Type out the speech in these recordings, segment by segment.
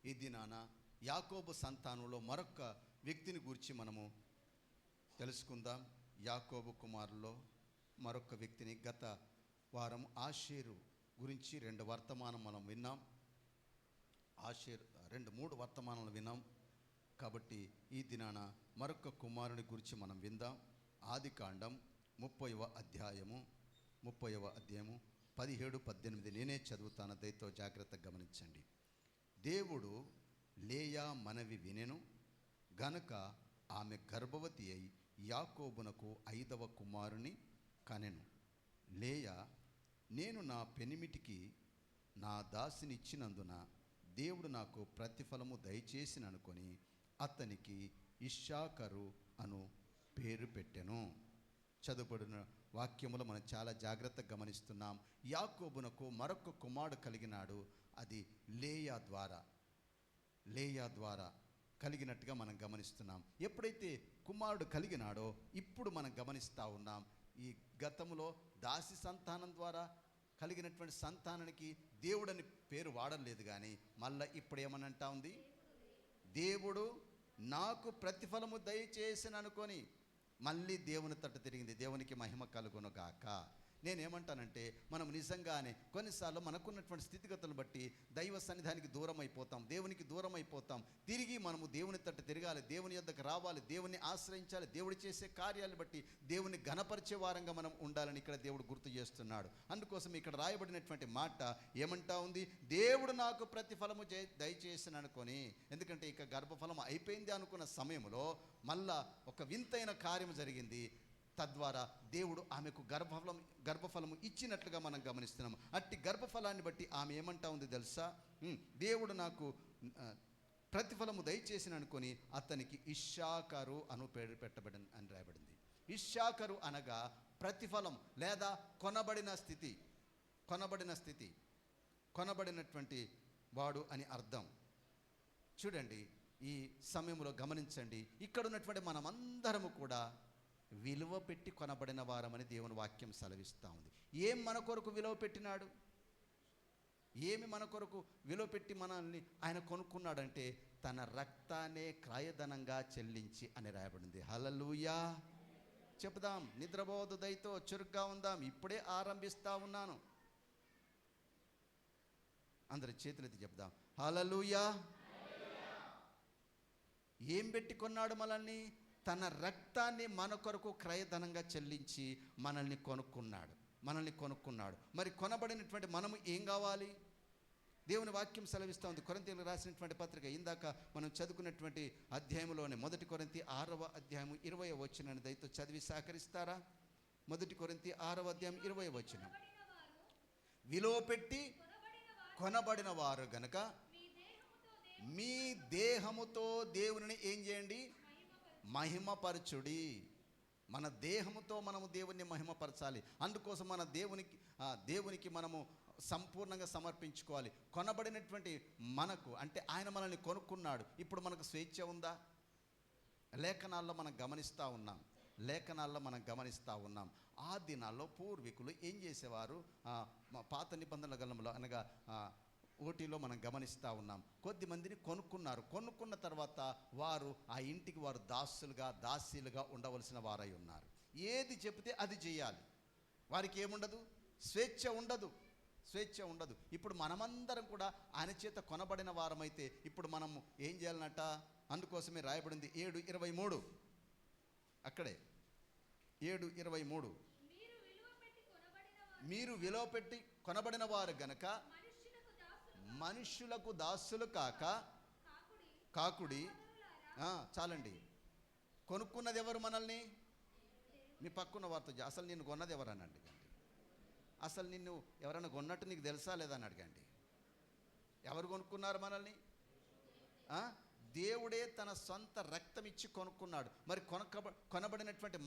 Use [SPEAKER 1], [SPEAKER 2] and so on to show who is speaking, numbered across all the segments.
[SPEAKER 1] ఈ దినాన యాకోబు సంతానంలో మరొక వ్యక్తిని గురించి మనము తెలుసుకుందాం. యాకోబు కుమారుల్లో మరొక వ్యక్తిని గత వారం ఆషేరు గురించి 2 వర్తమానం మనం విన్నాం. ఆషేరు 3 వర్తమానాలు విన్నాం. కాబట్టి ఈ దినాన మరొక కుమారుని గురించి మనం విందాం. ఆదికాండం 30వ అధ్యాయము 17-18 నేనే చదువుతాను, దయతో జాగ్రత్తగా గమనించండి. దేవుడు లేయా మనవి వినెను గనుక ఆమె గర్భవతి అయి యాకోబునకు 5వ కుమారుని కనెను. లేయా, నేను నా పెనిమిటికి నా దాసినిచ్చినందున దేవుడు నాకు ప్రతిఫలము దయచేసిననుకొని అతనికి ఇశ్శాఖరు అను పేరు పెట్టెను. చదువుబడిన వాక్యములో మనం చాలా జాగ్రత్తగా గమనిస్తున్నాం. యాకోబునకు మరొక కుమారుడు కలిగినాడు. అది లేయా ద్వారా కలిగినట్టుగా మనం గమనిస్తున్నాం. ఎప్పుడైతే కుమారుడు కలిగినాడో ఇప్పుడు మనం గమనిస్తూ ఉన్నాం. ఈ గతంలో దాసి సంతానం ద్వారా కలిగినటువంటి సంతానానికి దేవుడని పేరు వాడలేదు, కానీ మళ్ళీ ఇప్పుడు ఏమనంటా ఉంది, దేవుడు నాకు ప్రతిఫలము దయచేసిన అనుకొని మళ్ళీ దేవుని తట్టు తిరిగింది. దేవునికి మహిమ కలుగును గాక. నేనేమంటానంటే, మనం నిజంగానే కొన్నిసార్లు మనకున్నటువంటి స్థితిగతులను బట్టి దైవ సన్నిధానికి దూరం అయిపోతాం, దేవునికి దూరం అయిపోతాం. తిరిగి మనము దేవుని తట్టు తిరగాలి, దేవుని యొద్దకు రావాలి, దేవుని ఆశ్రయించాలి. దేవుడు చేసే కార్యాలను బట్టి దేవుని ఘనపరిచే వారంగా మనం ఉండాలని ఇక్కడ దేవుడు గుర్తు చేస్తున్నాడు. అందుకోసం ఇక్కడ రాయబడినటువంటి మాట ఏమంటా ఉంది, దేవుడు నాకు ప్రతిఫలము దయచేసిన అనుకొని. ఎందుకంటే ఇక గర్భఫలం అయిపోయింది అనుకున్న సమయంలో మళ్ళా ఒక వింతైన కార్యం జరిగింది. తద్వారా దేవుడు ఆమెకు గర్భఫలము ఇచ్చినట్లుగా మనం గమనిస్తున్నాము. అట్టి గర్భఫలాన్ని బట్టి ఆమె ఏమంటా ఉంది తెలుసా, దేవుడు నాకు ప్రతిఫలము దయచేసిన అనుకొని అతనికి ఇశ్శాఖరు అను పేరు పెట్టబడి అని రాయబడింది. ఇశ్శాఖరు అనగా ప్రతిఫలం లేదా కొనబడినటువంటి వాడు అని అర్థం. చూడండి, ఈ సమయంలో గమనించండి, ఇక్కడ ఉన్నటువంటి మనమందరము కూడా విలువ పెట్టి కొనబడిన వారమని దేవుని వాక్యం సెలవిస్తూ ఉంది. ఏం మన కొరకు విలువ పెట్టినాడు? ఏమి మన కొరకు విలువ పెట్టి మనల్ని ఆయన కొనుక్కున్నాడంటే తన రక్తాన్నే క్రయధనంగా చెల్లించి అని రాయబడింది. హల్లెలూయా చెప్దాం. నిద్రపోదు, దయతో చురుగ్గా ఉందాం. ఇప్పుడే ఆరంభిస్తూ ఉన్నాను. అందరి చేతులెత్తి చెప్దాం, హల్లెలూయా. ఏం పెట్టి కొన్నాడు మనల్ని? తన రక్తాన్ని మన కొరకు క్రయధనంగా చెల్లించి మనల్ని కొనుక్కున్నాడు. మరి కొనబడినటువంటి మనము ఏం కావాలి? దేవుని వాక్యం సెలవిస్తూ ఉంది. కొరింథీయులకు రాసినటువంటి పత్రిక ఇందాక మనం చదువుకున్నటువంటి అధ్యాయంలోనే 1 కొరింథీ 6వ అధ్యాయం 20వ వచనాన్ని దయతో చదివి సహకరిస్తారా? 1 కొరింథీ 6వ అధ్యాయం 20వ వచనం, విలువ పెట్టి కొనబడిన వారు గనక మీ దేహముతో దేవుని ఏం చేయండి? మహిమపరచుడి. మన దేహముతో మనము దేవుణ్ణి మహిమపరచాలి. అందుకోసం మన దేవునికి మనము సంపూర్ణంగా సమర్పించుకోవాలి. కొనబడినటువంటి మనకు అంటే ఆయన మనల్ని కొనుక్కున్నాడు. ఇప్పుడు మనకు స్వేచ్ఛ ఉందా? లేఖనాల్లో మనం గమనిస్తూ ఉన్నాం. ఆ దినాల్లో పూర్వీకులు ఏం చేసేవారు? పాత నిబంధనల గలంలో అనగా ఓటీలో మనం గమనిస్తూ ఉన్నాం. కొద్ది మందిని కొనుక్కున్న తర్వాత వారు ఆ ఇంటికి వారు దాసీలుగా ఉండవలసిన వారై ఉన్నారు. ఏది చెప్తే అది చేయాలి. వారికి ఏముండదు? స్వేచ్ఛ ఉండదు. ఇప్పుడు మనమందరం కూడా ఆయన చేత కొనబడిన వారమైతే ఇప్పుడు మనము ఏం చేయాలన్నట? అందుకోసమే రాయబడింది 7:23, అక్కడే 7:23, మీరు విలువ పెట్టి కొనబడిన వారు గనక మనుష్యులకు దాసులు కాకుడి. చాలండి. కొనుక్కున్నది ఎవరు మనల్ని? మీ పక్కున్న వారితో అసలు నిన్ను కొన్నది ఎవరని అడగండి. అసలు నిన్ను ఎవరైనా కొన్నట్టు నీకు తెలుసా లేదా అని అడగండి. ఎవరు కొనుక్కున్నారు మనల్ని? దేవుడే తన సొంత రక్తం ఇచ్చి కొనుక్కున్నాడు. మరి కొనబడినటువంటి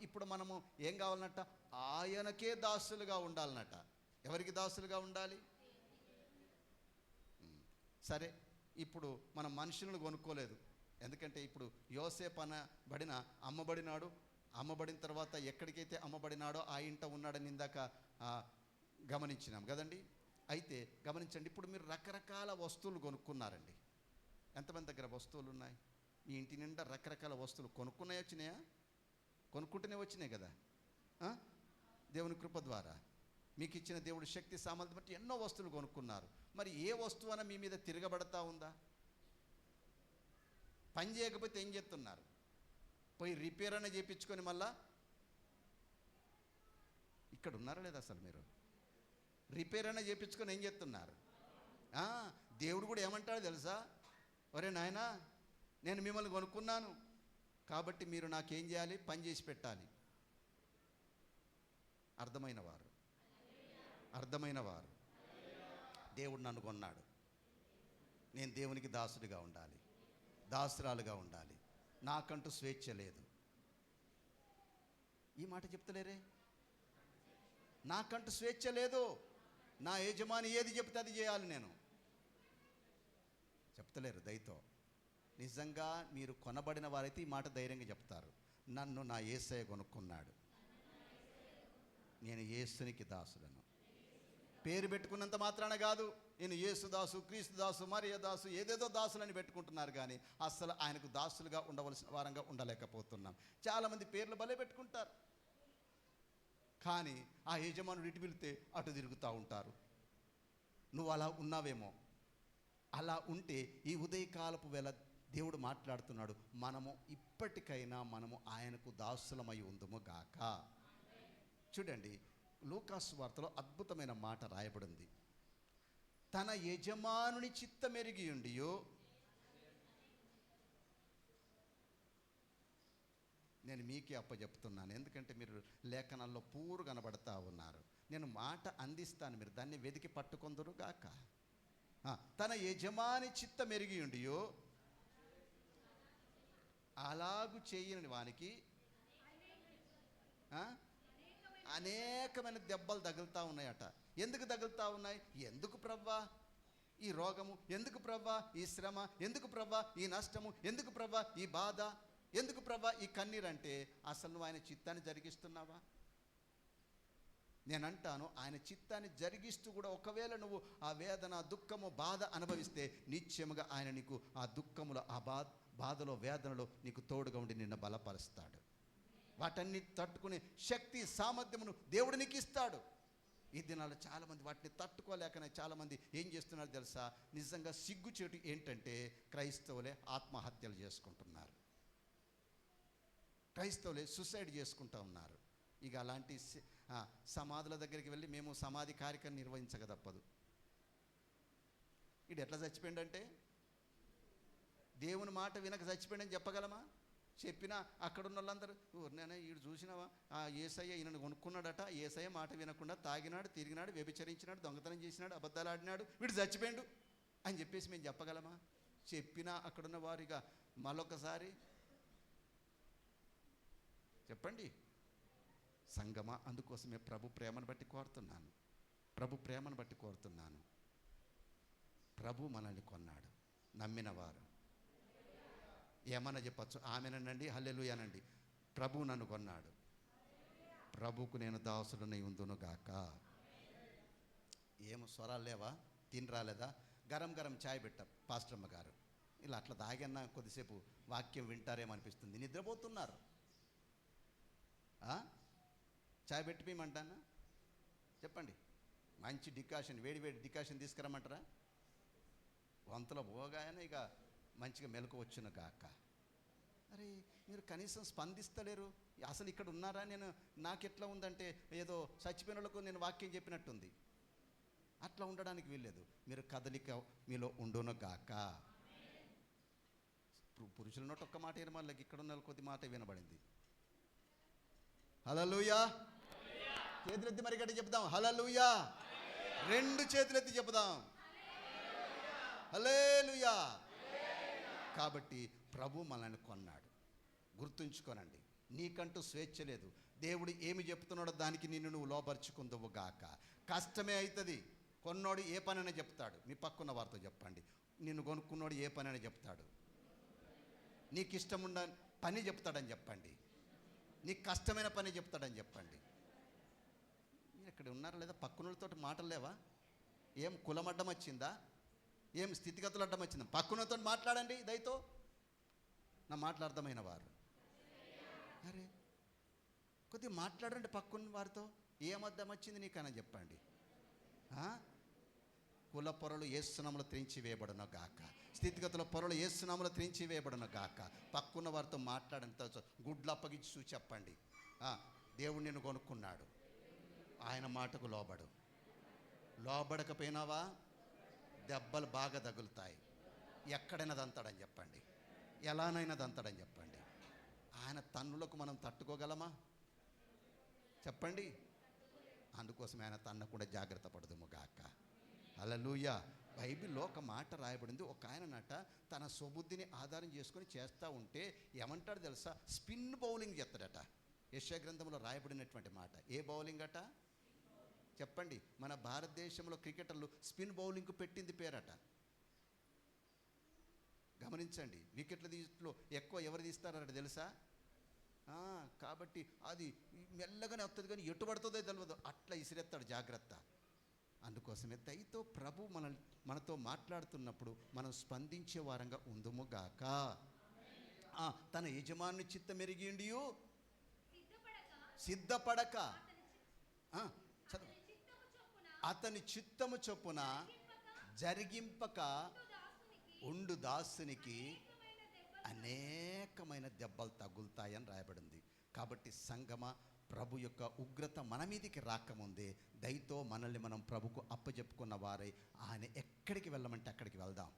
[SPEAKER 1] ఇప్పుడు మనము ఏం కావాలన్నట్ట? ఆయనకే దాసులుగా ఉండాలన్నట. ఎవరికి దాసులుగా ఉండాలి? సరే, ఇప్పుడు మనం మనుషులను కొనుక్కోలేదు. ఎందుకంటే ఇప్పుడు యోసేపు అమ్మబడినాడు. అమ్మబడిన తర్వాత ఎక్కడికైతే అమ్మబడినాడో ఆ ఇంట ఉన్నాడని ఇందాక గమనించినాం కదండి. అయితే గమనించండి, ఇప్పుడు మీరు రకరకాల వస్తువులు కొనుక్కున్నారండి. ఎంతమంది దగ్గర వస్తువులు ఉన్నాయి? మీ ఇంటి నిండా రకరకాల వస్తువులు కొనుక్కునే వచ్చినాయా? కొనుక్కుంటూనే వచ్చినాయి కదా. దేవుని కృప ద్వారా మీకు ఇచ్చిన దేవుడి శక్తి సామర్థ్యం బట్టి ఎన్నో వస్తువులు కొనుక్కున్నారు. మరి ఏ వస్తువు అయినా మీ మీద తిరగబడతా ఉందా? పని చేయకపోతే ఏం చేస్తున్నారు? పోయి రిపేర్ అనే చేయించుకొని మళ్ళా ఇక్కడ ఉన్నారా లేదా? అసలు మీరు రిపేర్ అనే చేయించుకొని ఏం చేస్తున్నారు? దేవుడు కూడా ఏమంటాడు తెలుసా? ఒరే నాయనా, నేను మిమ్మల్ని కొనుక్కున్నాను కాబట్టి మీరు నాకేం చేయాలి? పని చేసి పెట్టాలి. అర్థమైన వారు దేవుడు నన్ను కొన్నాడు, నేను దేవునికి దాసుడిగా ఉండాలి, దాసురాలుగా ఉండాలి, నాకంటూ స్వేచ్ఛ లేదు. ఈ మాట చెప్తలేరే? నాకంటూ స్వేచ్ఛ లేదు, నా యజమాని ఏది చెప్తే అది చేయాలి నేను. చెప్తలేరు దయతో. నిజంగా మీరు కొనబడిన వారైతే ఈ మాట ధైర్యంగా చెప్తారు. నన్ను నా యేసయ్య కొనుక్కున్నాడు, నేను యేసునికి దాసులను. పేరు పెట్టుకున్నంత మాత్రాన కాదు. నేను యేసుదాసు, క్రీస్తుదాసు, మరియ దాసు, ఏదేదో దాసులని పెట్టుకుంటున్నారు కానీ అస్సలు ఆయనకు దాసులుగా ఉండవలసిన వారంగా ఉండలేకపోతున్నాం. చాలామంది పేర్లు భలే పెట్టుకుంటారు కానీ ఆ యజమానుడు ఇటు పిలితే అటు తిరుగుతూ ఉంటారు. నువ్వు అలా ఉన్నావేమో. అలా ఉంటే ఈ ఉదయకాలపు వేళ దేవుడు మాట్లాడుతున్నాడు, మనము ఇప్పటికైనా మనము ఆయనకు దాసులమై ఉందుము గాక. చూడండి, లూకాసు వార్తలో అద్భుతమైన మాట రాయబడింది. తన యజమానుని చిత్తమెరిగి ఉండియో. నేను మీకే అప్పచెప్తున్నాను, ఎందుకంటే మీరు లేఖనాల్లో పూరు కనబడతా ఉన్నారు. నేను మాట అందిస్తాను, మీరు దాన్ని వెతికి పట్టుకొందురు గాక. తన యజమాని చిత్తమెరిగి ఉండియో అలాగు చేయని వానికి అనేకమైన దెబ్బలు తగులుతూ ఉన్నాయట. ఎందుకు తగులుతూ ఉన్నాయి? ఎందుకు ప్రవ్వా ఈ రోగము? ఎందుకు ప్రవ్వా ఈ శ్రమ? ఎందుకు ప్రవ్వా ఈ నష్టము? ఎందుకు ప్రవ్వా ఈ బాధ? ఎందుకు ప్రవ్వా ఈ కన్నీరు? అంటే అసలు నువ్వు ఆయన చిత్తాన్ని జరిగిస్తున్నావా? నేనంటాను, ఆయన చిత్తాన్ని జరిగిస్తూ కూడా ఒకవేళ నువ్వు ఆ వేదన, దుఃఖము, బాధ అనుభవిస్తే నిత్యముగా ఆయన నీకు ఆ దుఃఖములో, ఆ బాధలో, వేదనలో నీకు తోడుగా ఉండి నిన్ను బలపరుస్తాడు. వాటన్ని తట్టుకునే శక్తి, సామర్థ్యమును దేవుడు నీకు ఇస్తాడు. ఈ దినాల్లో చాలామంది వాటిని తట్టుకోలేకనే చాలామంది ఏం చేస్తున్నారు తెలుసా? నిజంగా సిగ్గుచేటు ఏంటంటే క్రైస్తవులే ఆత్మహత్యలు చేసుకుంటున్నారు, క్రైస్తవులే సూసైడ్ చేసుకుంటూ ఉన్నారు. ఇక అలాంటి సమాధుల దగ్గరికి వెళ్ళి మేము సమాధి కార్యక్రమం నిర్వహించక తప్పదు. ఇది ఎట్లా చచ్చిపోయిందంటే దేవుని మాట వినక చచ్చిపోయిందని చెప్పగలమా? చెప్పినా అక్కడున్న వాళ్ళందరూ నేను వీడు చూసినావా, యేసయ్య ఈయనను కొనుక్కున్నాడట, యేసయ్య మాట వినకుండా తాగినాడు, తిరిగినాడు, వ్యభిచరించినాడు, దొంగతనం చేసినాడు, అబద్ధాలు ఆడినాడు, వీడు చచ్చిపోయిండు అని చెప్పేసి మేము చెప్పగలమా? చెప్పినా అక్కడున్న వారిగా మరొకసారి చెప్పండి సంగమా. అందుకోసమే ప్రభు ప్రేమను బట్టి కోరుతున్నాను, ప్రభు మనల్ని కొన్నాడు. నమ్మిన వారు ఏమన్నా చెప్పచ్చు, ఆమెనండి, హల్లెలూయానండి. ప్రభు నన్ను కొన్నాడు, ప్రభుకు నేను దాసుడనై ఉందును గాక. ఏమో స్వరాలు లేవా? తిని రాలేదా? గరం గరం ఛాయ్ పెట్టా పాస్టర్మ్మ గారు. ఇలా అట్లా తాగన్నా కొద్దిసేపు వాక్యం వింటారేమనిపిస్తుంది. నిద్రపోతున్నారు. ఛాయ్ పెట్టిపోయమంటానా? చెప్పండి. మంచి డికాషన్, వేడి డికాషన్ తీసుకురమ్మంటారా? వంతలో పోగానే ఇక మంచిగా మెలకు వచ్చును గాక. అరే మీరు కనీసం స్పందిస్తలేరు. అసలు ఇక్కడ ఉన్నారా? నాకెట్లా ఉందంటే ఏదో చచ్చిపోయిన వాళ్ళకు నేను వాక్యం చెప్పినట్టుంది. అట్లా ఉండడానికి వీల్లేదు. మీరు కదలిక మీలో ఉండును గాక. పురుషుల నోటి ఒక్క మాట వినమల్లకి ఇక్కడ ఉన్న కొద్ది మాట వినబడింది. హల్లెలూయా. చేతులెత్తి మరి గట్టి చెప్దాం హల్లెలూయా. రెండు చేతులెత్తి చెప్దాం హల్లెలూయా. కాబట్టి ప్రభు మనల్ని కొన్నాడు. గుర్తుంచుకోనండి, నీకంటూ స్వేచ్ఛ లేదు. దేవుడు ఏమి చెప్తున్నాడో దానికి నువ్వు లోపరుచుకుందువు గాక. కష్టమే అవుతుంది. కొన్నోడు ఏ పనైనా చెప్తాడు. మీ పక్కన్న వారితో చెప్పండి, నిన్ను కొనుక్కున్నోడు ఏ పనైనా చెప్తాడు. నీకు ఇష్టం ఉన్న పని చెప్తాడని చెప్పండి, నీకు కష్టమైన పని చెప్తాడని చెప్పండి. మీరు ఇక్కడ ఉన్నారా లేదా? పక్కనోళ్ళతో మాటలు లేవా? ఏం కులమడ్డం వచ్చిందా? ఏం స్థితిగతులు అడ్డం వచ్చింది? పక్కనతో మాట్లాడండి దయతో. నా మాటలు అర్థమైన వారు అరే కొద్దిగా మాట్లాడండి పక్కన వారితో. ఏం అర్థం వచ్చింది నీకన్నా చెప్పండి. కుల పొరలు యేసునామములో త్రెంచి వేయబడును గాక. స్థితిగతుల పొరలు యేసునామములో త్రెంచి వేయబడును గాక. పక్కన్న వారితో మాట్లాడంత గుడ్లు అప్పగించు చెప్పండి. దేవుడు నిన్ను కొనుక్కున్నాడు, ఆయన మాటకు లోబడు. లోబడకపోయినావా దెబ్బలు బాగా తగులుతాయి. ఎక్కడైనా దంతాడని చెప్పండి, ఎలానైనా దంతాడని చెప్పండి. ఆయన తన్నులకు మనం తట్టుకోగలమా చెప్పండి? అందుకోసం ఆయన తన్నకుండా జాగ్రత్త పడదుము గాక. హల్లెలూయా. బైబిల్లో ఒక మాట రాయబడింది. ఒక ఆయననట తన స్వబుద్ధిని ఆధారం చేసుకొని చేస్తూ ఉంటే ఏమంటాడు తెలుసా? స్పిన్ బౌలింగ్ చేస్తాడట. యెషయా గ్రంథంలో రాయబడినటువంటి మాట. ఏ బౌలింగ్ అట చెప్పండి? మన భారతదేశంలో క్రికెటర్లు స్పిన్ బౌలింగ్కు పెట్టింది పేరట. గమనించండి, వికెట్ల తీట్లో ఎక్కువ ఎవరు తీస్తారట తెలుసా? కాబట్టి అది మెల్లగానే వస్తుంది, కానీ ఎటు పడుతుందో తెలియదు, అట్లా ఇసిరెత్తాడు. జాగ్రత్త. అందుకోసమే దయతో ప్రభు మనతో మాట్లాడుతున్నప్పుడు మనం స్పందించే వారంగా ఉందుముగాక. తన యజమాని చిత్తమెరిగిండి సిద్ధపడక అతని చిత్తము చొప్పున జరిగింపక ఉండు దాసునికి అనేకమైన దెబ్బలు తగులుతాయని రాయబడింది. కాబట్టి సంగమ, ప్రభు యొక్క ఉగ్రత మన మీదికి రాకముందే దయతో మనల్ని మనం ప్రభుకు అప్పచెప్పుకున్న వారై ఆయన ఎక్కడికి వెళ్ళమంటే అక్కడికి వెళ్దాం.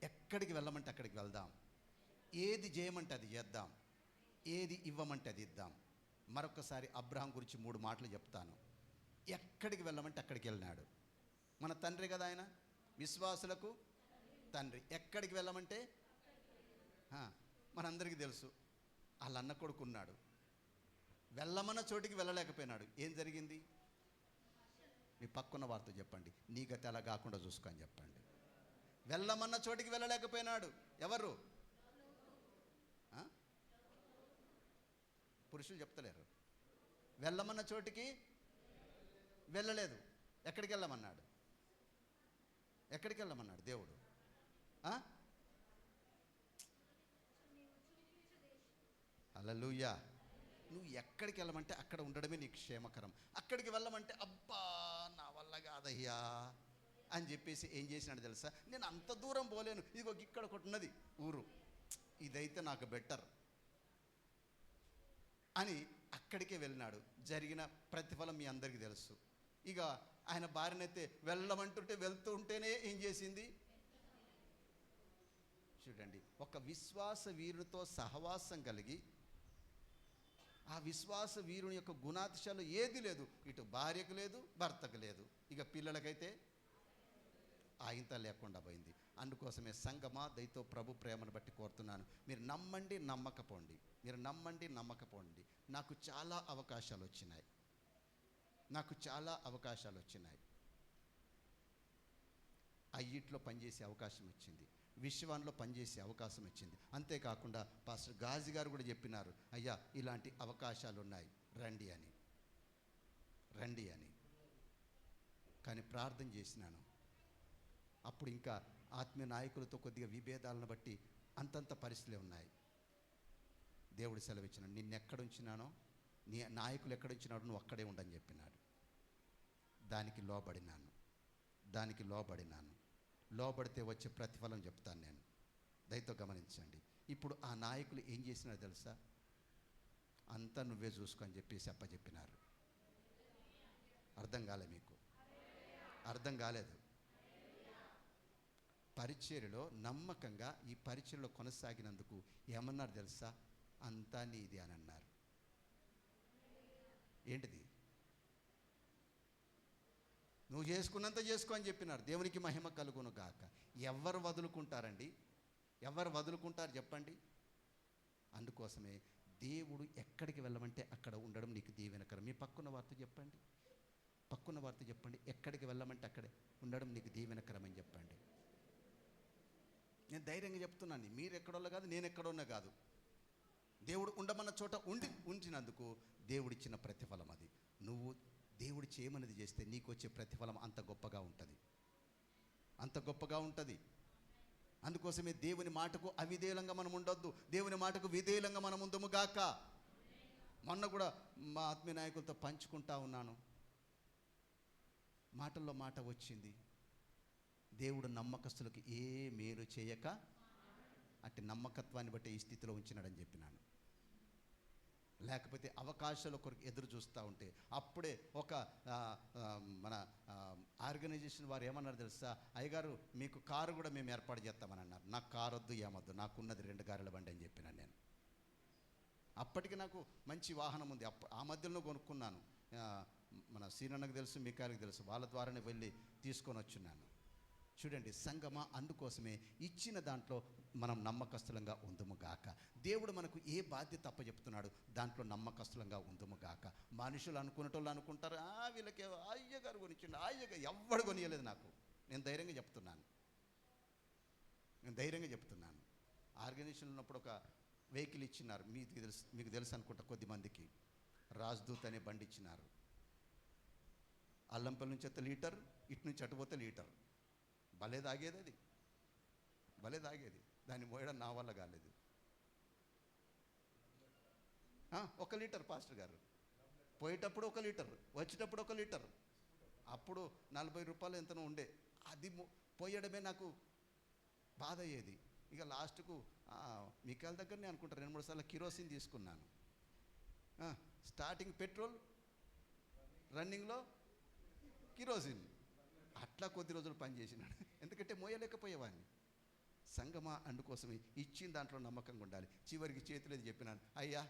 [SPEAKER 1] ఎక్కడికి వెళ్ళమంటే అక్కడికి వెళ్దాం. ఏది చేయమంటే అది చేద్దాం, ఏది ఇవ్వమంటే అది ఇద్దాం. మరొకసారి అబ్రహాం గురించి 3 మాటలు చెప్తాను. ఎక్కడికి వెళ్ళమంటే అక్కడికి వెళ్ళినాడు. మన తండ్రి కదా ఆయన, విశ్వాసులకు తండ్రి. ఎక్కడికి వెళ్ళమంటే మనందరికీ తెలుసు. వాళ్ళ అన్న కొడుకున్నాడు, వెళ్ళమన్న చోటికి వెళ్ళలేకపోయినాడు. ఏం జరిగింది? మీ పక్కన్న వారితో చెప్పండి, నీ గతి అలా కాకుండా చూసుకొని చెప్పండి. వెళ్ళమన్న చోటికి వెళ్ళలేకపోయినాడు. ఎవరు? పురుషులు చెప్తలేరు. వెళ్ళమన్న చోటికి వెళ్ళలేదు. ఎక్కడికి వెళ్ళమన్నాడు? ఎక్కడికి వెళ్ళమన్నాడు దేవుడు? హల్లెలూయా. నువ్వు ఎక్కడికి వెళ్ళమంటే అక్కడ ఉండడమే నీకు క్షేమకరం. అక్కడికి వెళ్ళమంటే అబ్బా నా వల్ల కాదయ్యా అని చెప్పేసి ఏం చేసినాడు తెలుసా? నేను అంత దూరం పోలేను, ఇదిగో ఇక్కడ ఒకటి ఉన్నది ఊరు, ఇదైతే నాకు బెటర్ అని అక్కడికే వెళ్ళినాడు. జరిగిన ప్రతిఫలం మీ అందరికీ తెలుసు. ఇక ఆయన భార్యనైతే వెళ్ళమంటుంటే వెళ్తూ ఉంటేనే ఏం చేసింది చూడండి. ఒక విశ్వాస వీరునితో సహవాసం కలిగి ఆ విశ్వాస వీరుని యొక్క గుణాతిశాలు ఏది లేదు. ఇటు భార్యకు లేదు, భర్తకు లేదు, ఇక పిల్లలకైతే ఆయింత లేకుండా పోయింది. అందుకోసమే సంగమా, దయతో ప్రభు ప్రేమను బట్టి కోరుతున్నాను, మీరు నమ్మండి నమ్మకపోండి, మీరు నమ్మండి నమ్మకపోండి. నాకు చాలా అవకాశాలు వచ్చినాయి, నాకు చాలా అవకాశాలు వచ్చినాయి. అయ్యిట్లో పనిచేసే అవకాశం వచ్చింది, విశ్వాన్లో పనిచేసే అవకాశం వచ్చింది. అంతేకాకుండా పాస్టర్ గాజీ గారు కూడా చెప్పినారు, అయ్యా ఇలాంటి అవకాశాలు ఉన్నాయి, రండి అని, రండి అని. కానీ ప్రార్థన చేసినాను. అప్పుడు ఇంకా ఆత్మీయ నాయకులతో కొద్దిగా విభేదాలను బట్టి అంతంత పరిస్థితులే ఉన్నాయి. దేవుడు సెలవిచ్చినాడు, నిన్నెక్కడుంచినానో, నీ నాయకులు ఎక్కడుంచినాడో నువ్వు అక్కడే ఉండని చెప్పినాడు. దానికి లోబడినాను, దానికి లోబడినాను. లోబడితే వచ్చే ప్రతిఫలం చెప్తాను నేను. దయతో గమనించండి. ఇప్పుడు ఆ నాయకులు ఏం చేసినారో తెలుసా? అంతా నువ్వే చూసుకొని చెప్పేసి అప్పచెప్పినారు. అర్థం కాలే మీకు? అర్థం కాలేదు. పరిచర్యలో నమ్మకంగా ఈ పరిచర్యలో కొనసాగినందుకు ఏమన్నారు తెలుసా? అంతా నీది అని అన్నారు. ఏంటిది? నువ్వు చేసుకున్నంత చేసుకో అని చెప్పినారు. దేవునికి మహిమ కలుగును గాక. ఎవరు వదులుకుంటారండి? ఎవరు వదులుకుంటారు చెప్పండి? అందుకోసమే దేవుడు ఎక్కడికి వెళ్ళమంటే అక్కడ ఉండడం నీకు దీవెనకరం. మీ పక్కన వారితో చెప్పండి, పక్కన వారితో చెప్పండి, ఎక్కడికి వెళ్ళమంటే అక్కడే ఉండడం నీకు దీవెనకరం అని చెప్పండి. నేను ధైర్యంగా చెప్తున్నాను, మీరు ఎక్కడోళ్ళ కాదు, నేను ఎక్కడోన్నా కాదు. దేవుడు ఉండమన్న చోట ఉంచినందుకు దేవుడిచ్చిన ప్రతిఫలం అది. నువ్వు దేవుడు చేయమన్నది చేస్తే నీకు వచ్చే ప్రతిఫలం అంత గొప్పగా ఉంటుంది, అంత గొప్పగా ఉంటుంది. అందుకోసమే దేవుని మాటకు అవిధేయంగా మనం ఉండొద్దు, దేవుని మాటకు విధేయంగా మనం ఉందము గాక. మొన్న కూడా మా ఆత్మీయ నాయకులతో పంచుకుంటా ఉన్నాను, మాటల్లో మాట వచ్చింది, దేవుడు నమ్మకస్తులకు ఏ మేలు చేయక అంటే నమ్మకత్వాన్ని బట్టి ఈ స్థితిలో ఉంచినాడని చెప్పినాను. లేకపోతే అవకాశాల కొరకు ఎదురు చూస్తూ ఉంటే అప్పుడే ఒక మన ఆర్గనైజేషన్ వారు ఏమన్నారు తెలుసా, అయ్యగారు మీకు కారు కూడా మేము ఏర్పాటు చేస్తామని అన్నారు. నాకు కారు వద్దు, ఏమొద్దు, నాకున్నది 2 కార్ల బండి అని చెప్పినాను నేను. అప్పటికి నాకు మంచి వాహనం ఉంది, ఆ మధ్యలో కొనుక్కున్నాను. మన సీనన్నకు తెలుసు, మీకారికి తెలుసు, వాళ్ళ ద్వారానే వెళ్ళి తీసుకొని వచ్చున్నాను. చూడండి సంగమా, అందుకోసమే ఇచ్చిన దాంట్లో మనం నమ్మకస్తులంగా ఉందుము గాక. దేవుడు మనకు ఏ బాధ్యత అప్పచెప్తున్నాడు దాంట్లో నమ్మకస్తులంగా ఉందుము గాక. మనుషులు అనుకునేటోళ్ళు అనుకుంటారు, వీళ్ళకి అయ్యగారు కొనిచ్చిండు, అయ్యగారు ఎవ్వడు కొనియలేదు. నేను ధైర్యంగా చెప్తున్నాను. ఆర్గనైజేషన్ ఉన్నప్పుడు ఒక వెహికల్ ఇచ్చినారు, మీకు తెలుసు అనుకుంటా, కొద్దిమందికి రాజ్దూత్ అనే బండి ఇచ్చినారు. అల్లంపల్లి నుంచి వస్తే లీటర్, ఇటు నుంచి అటుపోతే లీటర్. భలే తాగేది, దాన్ని మోయడం నా వల్ల కాలేదు. 1 లీటర్ పాస్టర్ గారు, పోయేటప్పుడు 1 లీటర్, వచ్చేటప్పుడు 1 లీటర్. అప్పుడు 40 రూపాయలు ఎంతనో ఉండే, అది పోయడమే నాకు బాధ అయ్యేది. ఇక లాస్ట్కు మీకాల దగ్గరనే అనుకుంటా 2-3 సార్లు కిరోసిన్ తీసుకున్నాను. స్టార్టింగ్ పెట్రోల్, రన్నింగ్లో కిరోసిన్, అట్లా కొద్ది రోజులు పనిచేసినాడు, ఎందుకంటే మోయలేకపోయేవాడిని. సంగమా, అందుకోసమే ఇచ్చిన దాంట్లో నమ్మకంగా ఉండాలి. చివరికి చేతులేదు చెప్పినాను, అయ్యా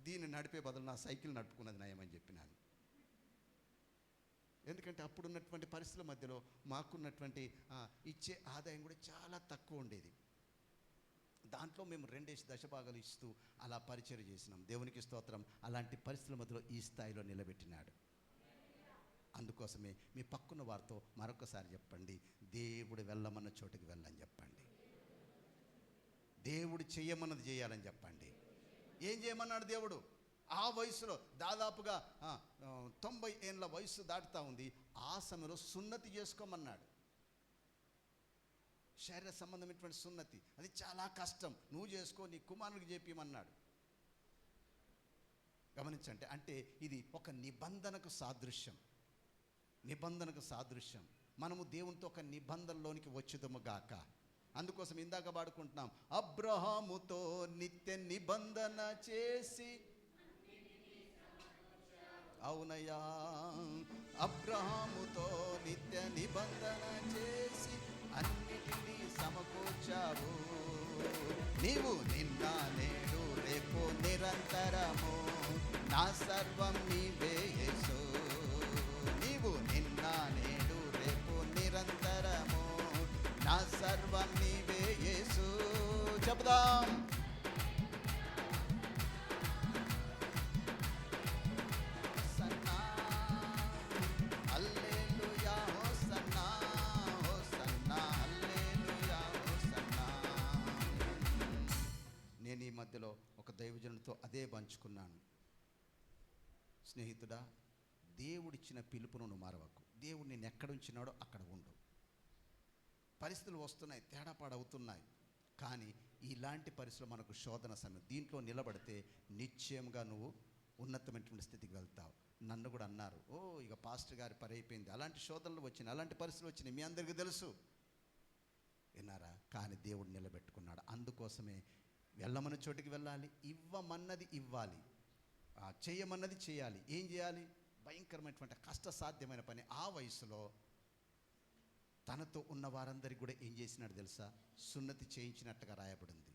[SPEAKER 1] దీన్ని నడిపే బదులు నా సైకిల్ నడుపుకున్నది నయమని చెప్పినాను. ఎందుకంటే అప్పుడున్నటువంటి పరిస్థితుల మధ్యలో మాకున్నటువంటి ఇచ్చే ఆదాయం కూడా చాలా తక్కువ ఉండేది. దాంట్లో మేము 2 దశభాగాలు ఇస్తూ అలా పరిచయం చేసినాం. దేవునికి స్తోత్రం. అలాంటి పరిస్థితుల మధ్యలో ఈ స్థాయిలో నిలబెట్టినాడు. అందుకోసమే మీ పక్కన వారితో మరొకసారి చెప్పండి, దేవుడు వెళ్ళమన్న చోటుకి వెళ్ళని చెప్పండి, దేవుడు చేయమన్నది చేయాలని చెప్పండి. ఏం చేయమన్నాడు దేవుడు? ఆ వయసులో దాదాపుగా 90 ఏళ్ళ వయసు దాటుతూ ఉంది. ఆ సమయంలో సున్నతి చేసుకోమన్నాడు. శరీర సంబంధమైనటువంటి సున్నతి, అది చాలా కష్టం, నువ్వు చేసుకో, నీ కుమారునికి చెప్పమన్నాడు. గమనించండి, అంటే ఇది ఒక నిబంధనకు సాదృశ్యం. మనము దేవునితో ఒక నిబంధనలోనికి వచ్చుదము గాక. అందుకోసం ఇందాక పాడుకుంటున్నాం, అబ్రహాముతో నిత్య నిబంధన చేసి, అవునయ్యా, అబ్రహాముతో నిత్య నిబంధన చేసి అన్నిటినీ సమకూర్చావు. నీవు నిన్న నేడు రేపు నిరంతరము, నా సర్వం నీవే యేసు. నీవు నిన్న నేడు రేపు నిరంతరము, నా సర్వం నీవే యేసు. చెబుదాం, నేను ఈ మధ్యలో ఒక దైవజనుడితో అదే పంచుకున్నాను. స్నేహితుడా, దేవుడిచ్చిన పిలుపును నువ్వు మారవకు. దేవుడు నేను ఎక్కడ ఉంచినాడో అక్కడ ఉండు. పరిస్థితులు వస్తున్నాయి, తేడాపాడవుతున్నాయి, కానీ ఇలాంటి పరిస్థితులు మనకు శోధన సమయం. దీంట్లో నిలబడితే నిశ్చయంగా నువ్వు ఉన్నతమైనటువంటి స్థితికి వెళ్తావు. నన్ను కూడా అన్నారు, ఇక పాస్టర్ గారి పని అయిపోయింది. అలాంటి శోధనలు వచ్చినాయి, అలాంటి పరిస్థితులు వచ్చినాయి, మీ అందరికీ తెలుసు, విన్నారా? కానీ దేవుడు నిలబెట్టుకున్నాడు. అందుకోసమే వెళ్ళమన్న చోటికి వెళ్ళాలి, ఇవ్వమన్నది ఇవ్వాలి, చేయమన్నది చేయాలి. ఏం చేయాలి? భయంకరమైనటువంటి కష్టసాధ్యమైన పని. ఆ వయసులో తనతో ఉన్న వారందరికీ కూడా ఏం చేసినాడు తెలుసా? సున్నతి చేయించినట్టుగా రాయబడింది.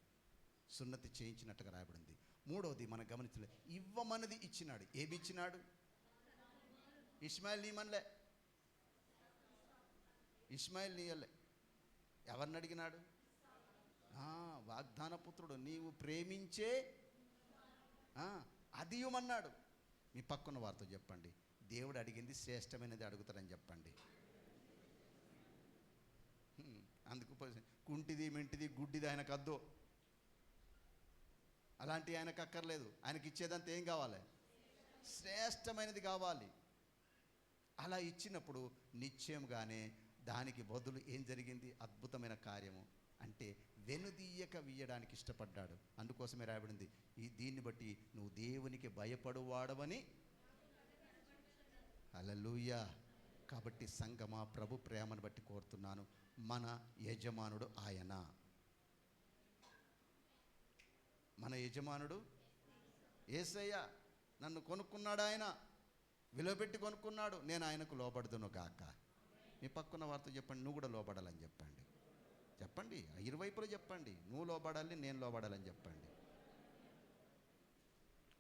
[SPEAKER 1] మూడవది మనం గమనించలే, ఇవ్వమన్నది ఇచ్చినాడు. ఏమి ఇచ్చినాడు? ఇష్మాయిల్ నీమన్లే, ఇష్మాయిల్ నీయలే. ఎవరిని అడిగినాడు? వాగ్దాన పుత్రుడు, నీవు ప్రేమించే అది ఇవ్వమన్నాడు. మీ పక్కన వారితో చెప్పండి, దేవుడు అడిగింది శ్రేష్టమైనది అడుగుతారని చెప్పండి. అందుకు కుంటిది మెంటిది గుడ్డిది ఆయనకు అద్దు, అలాంటివి ఆయనకు అక్కర్లేదు. ఆయనకి ఇచ్చేదంతా ఏం కావాలి? శ్రేష్టమైనది కావాలి. అలా ఇచ్చినప్పుడు నిశ్చయంగానే దానికి బదులు ఏం జరిగింది? అద్భుతమైన కార్యము. అంటే వెనుదీయక వీయడానికి ఇష్టపడ్డాడు. అందుకోసమే రాయబడింది, దీన్ని బట్టి నువ్వు దేవునికి భయపడువాడవని. హల్లెలూయా. కాబట్టి సంగమా, ప్రభు ప్రేమను బట్టి కోరుతున్నాను, మన యజమానుడు ఆయన. మన యజమానుడు యేసయ్య. నన్ను కొనుక్కున్నాడు ఆయన, విలువ పెట్టి కొనుక్కున్నాడు. నేను ఆయనకు లోబడుదును గాక. మీ పక్కన వారితో చెప్పండి, నువ్వు కూడా లోబడాలని చెప్పండి. చెప్పండి, ఇరువైపులు చెప్పండి, నువ్వు లోబడాలి, నేను లోబడాలని చెప్పండి.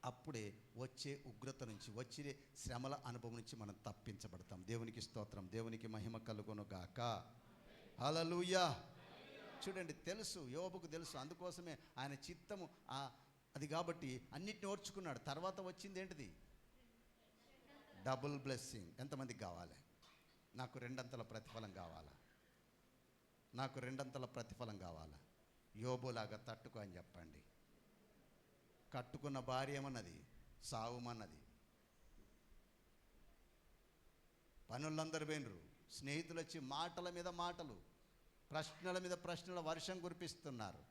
[SPEAKER 1] అప్పుడే వచ్చే ఉగ్రత నుంచి, వచ్చే శ్రమల అనుభవం నుంచి మనం తప్పించబడతాం. దేవునికి స్తోత్రం, దేవునికి మహిమ కలుగును గాక. హల్లెలూయా. చూడండి, తెలుసు, యోబుకు తెలుసు. అందుకోసమే ఆయన చిత్తము అది కాబట్టి అన్నిటిని ఓర్చుకున్నాడు. తర్వాత వచ్చింది ఏంటిది? Double blessing. ఎంతమందికి కావాలి? నాకు రెండంతల ప్రతిఫలం కావాలా? నాకు రెండంతల ప్రతిఫలం కావాలా? యోబులాగా తట్టుకో అని చెప్పండి. కట్టుకున్న భార్య ఏమన్నది? సావుమన్నది. పనులందరూ పోయినరు. స్నేహితులు వచ్చి మాటల మీద మాటలు, ప్రశ్నల మీద ప్రశ్నల వర్షం కురిపిస్తున్నారు.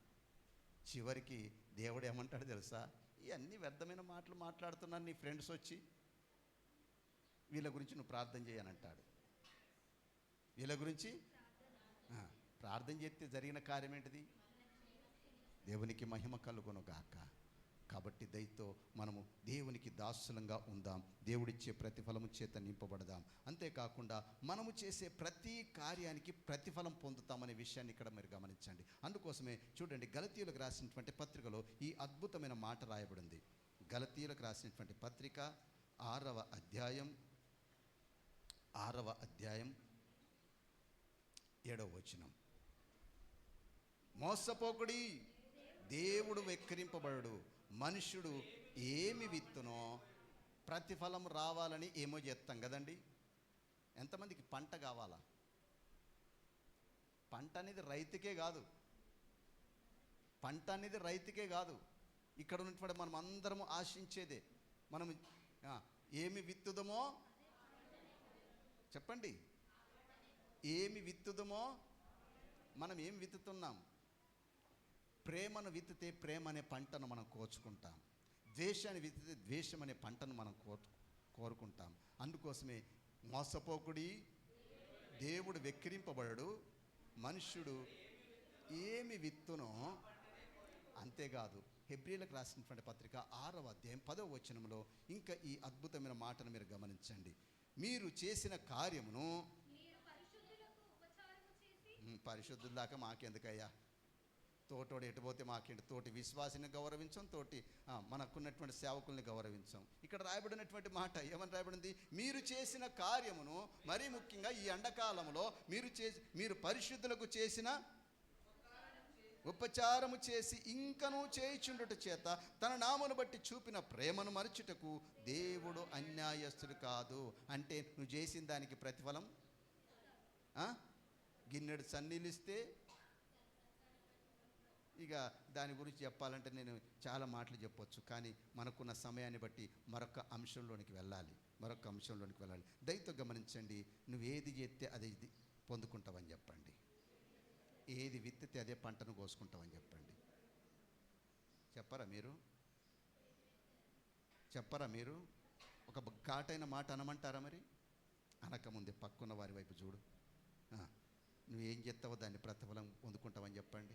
[SPEAKER 1] చివరికి దేవుడు ఏమంటాడు తెలుసా? ఇవన్నీ వ్యర్థమైన మాటలు మాట్లాడుతున్నాను, నీ ఫ్రెండ్స్ వచ్చి వీళ్ళ గురించి నువ్వు ప్రార్థన చేయనంటాడు. వీళ్ళ గురించి ప్రార్థన చేస్తే జరిగిన కార్యం ఏంటిది? దేవునికి మహిమ కలుగును గాక. కాబట్టి దయతో మనము దేవునికి దాసులంగా ఉందాం. దేవుడిచ్చే ప్రతిఫలము చేత నింపబడదాం. అంతేకాకుండా మనము చేసే ప్రతి కార్యానికి ప్రతిఫలం పొందుతామనే విషయాన్ని ఇక్కడ మీరు గమనించండి. అందుకోసమే చూడండి, గలతీయులకు రాసినటువంటి పత్రికలో ఈ అద్భుతమైన మాట రాయబడింది. గలతీయులకు రాసినటువంటి పత్రిక 6వ అధ్యాయం 7వ వచనం. మోసపోకుడి, దేవుడు వెక్కిరింపబడు. మనుష్యుడు ఏమి విత్తునో ప్రతిఫలం రావాలని ఏమో చేస్తాం కదండి. ఎంతమందికి పంట కావాలా? పంట అనేది రైతుకే కాదు. పంట అనేది రైతుకే కాదు. ఇక్కడ ఉన్నటువంటి మనం అందరము ఆశించేదే. మనం ఏమి విత్తుదమో చెప్పండి. ఏమి విత్తుదమో మనం ఏం విత్తుతున్నాం? ప్రేమను విత్తితే ప్రేమ అనే పంటను మనం కోరుకుంటాం. ద్వేషాన్ని విత్తితే ద్వేషం అనే పంటను మనం కోరుకుంటాం. అందుకోసమే మోసపోకుడి, దేవుడు వెక్కిరింపబడడు. మనుష్యుడు ఏమి విత్తునో. అంతేకాదు, హెబ్రీయులకు రాసినటువంటి పత్రిక 6వ అధ్యాయం 10వ వచనంలో ఇంకా ఈ అద్భుతమైన మాటను మీరు గమనించండి. మీరు చేసిన కార్యమును పరిశుద్ధుల దాకా మాకెందుకయ్యా? తోటోడు ఎటుపోతే మాకేంటి? తోటి విశ్వాసిని గౌరవించాం, తోటి మనకున్నటువంటి సేవకుల్ని గౌరవించాం. ఇక్కడ రాయబడినటువంటి మాట ఏమని రాయబడింది? మీరు చేసిన కార్యమును, మరీ ముఖ్యంగా ఈ ఎండాకాలంలో మీరు పరిశుద్ధులకు చేసిన ఉపచారము చేసి ఇంకనూ చేయుచుండుట చేత తన నామను బట్టి చూపిన ప్రేమను మరచుటకు దేవుడు అన్యాయస్తుడు కాదు. అంటే నువ్వు చేసిన దానికి ప్రతిఫలం గిన్నెడు సన్నీళ్ళు ఇస్తే, ఇక దాని గురించి చెప్పాలంటే నేను చాలా మాటలు చెప్పొచ్చు. కానీ మనకున్న సమయాన్ని బట్టి మరొక అంశంలోనికి వెళ్ళాలి. దయతో గమనించండి. నువ్వేది చేస్తే అది పొందుకుంటావని చెప్పండి. ఏది విత్తితే అదే పంటను కోసుకుంటామని చెప్పండి. చెప్పరా మీరు? ఒక ఘాటైన మాట అనమంటారా? మరి అనకముందే పక్కున్న వారి వైపు చూడు. నువ్వేం చేస్తావో దాన్ని ప్రతిఫలం పొందుకుంటావని చెప్పండి.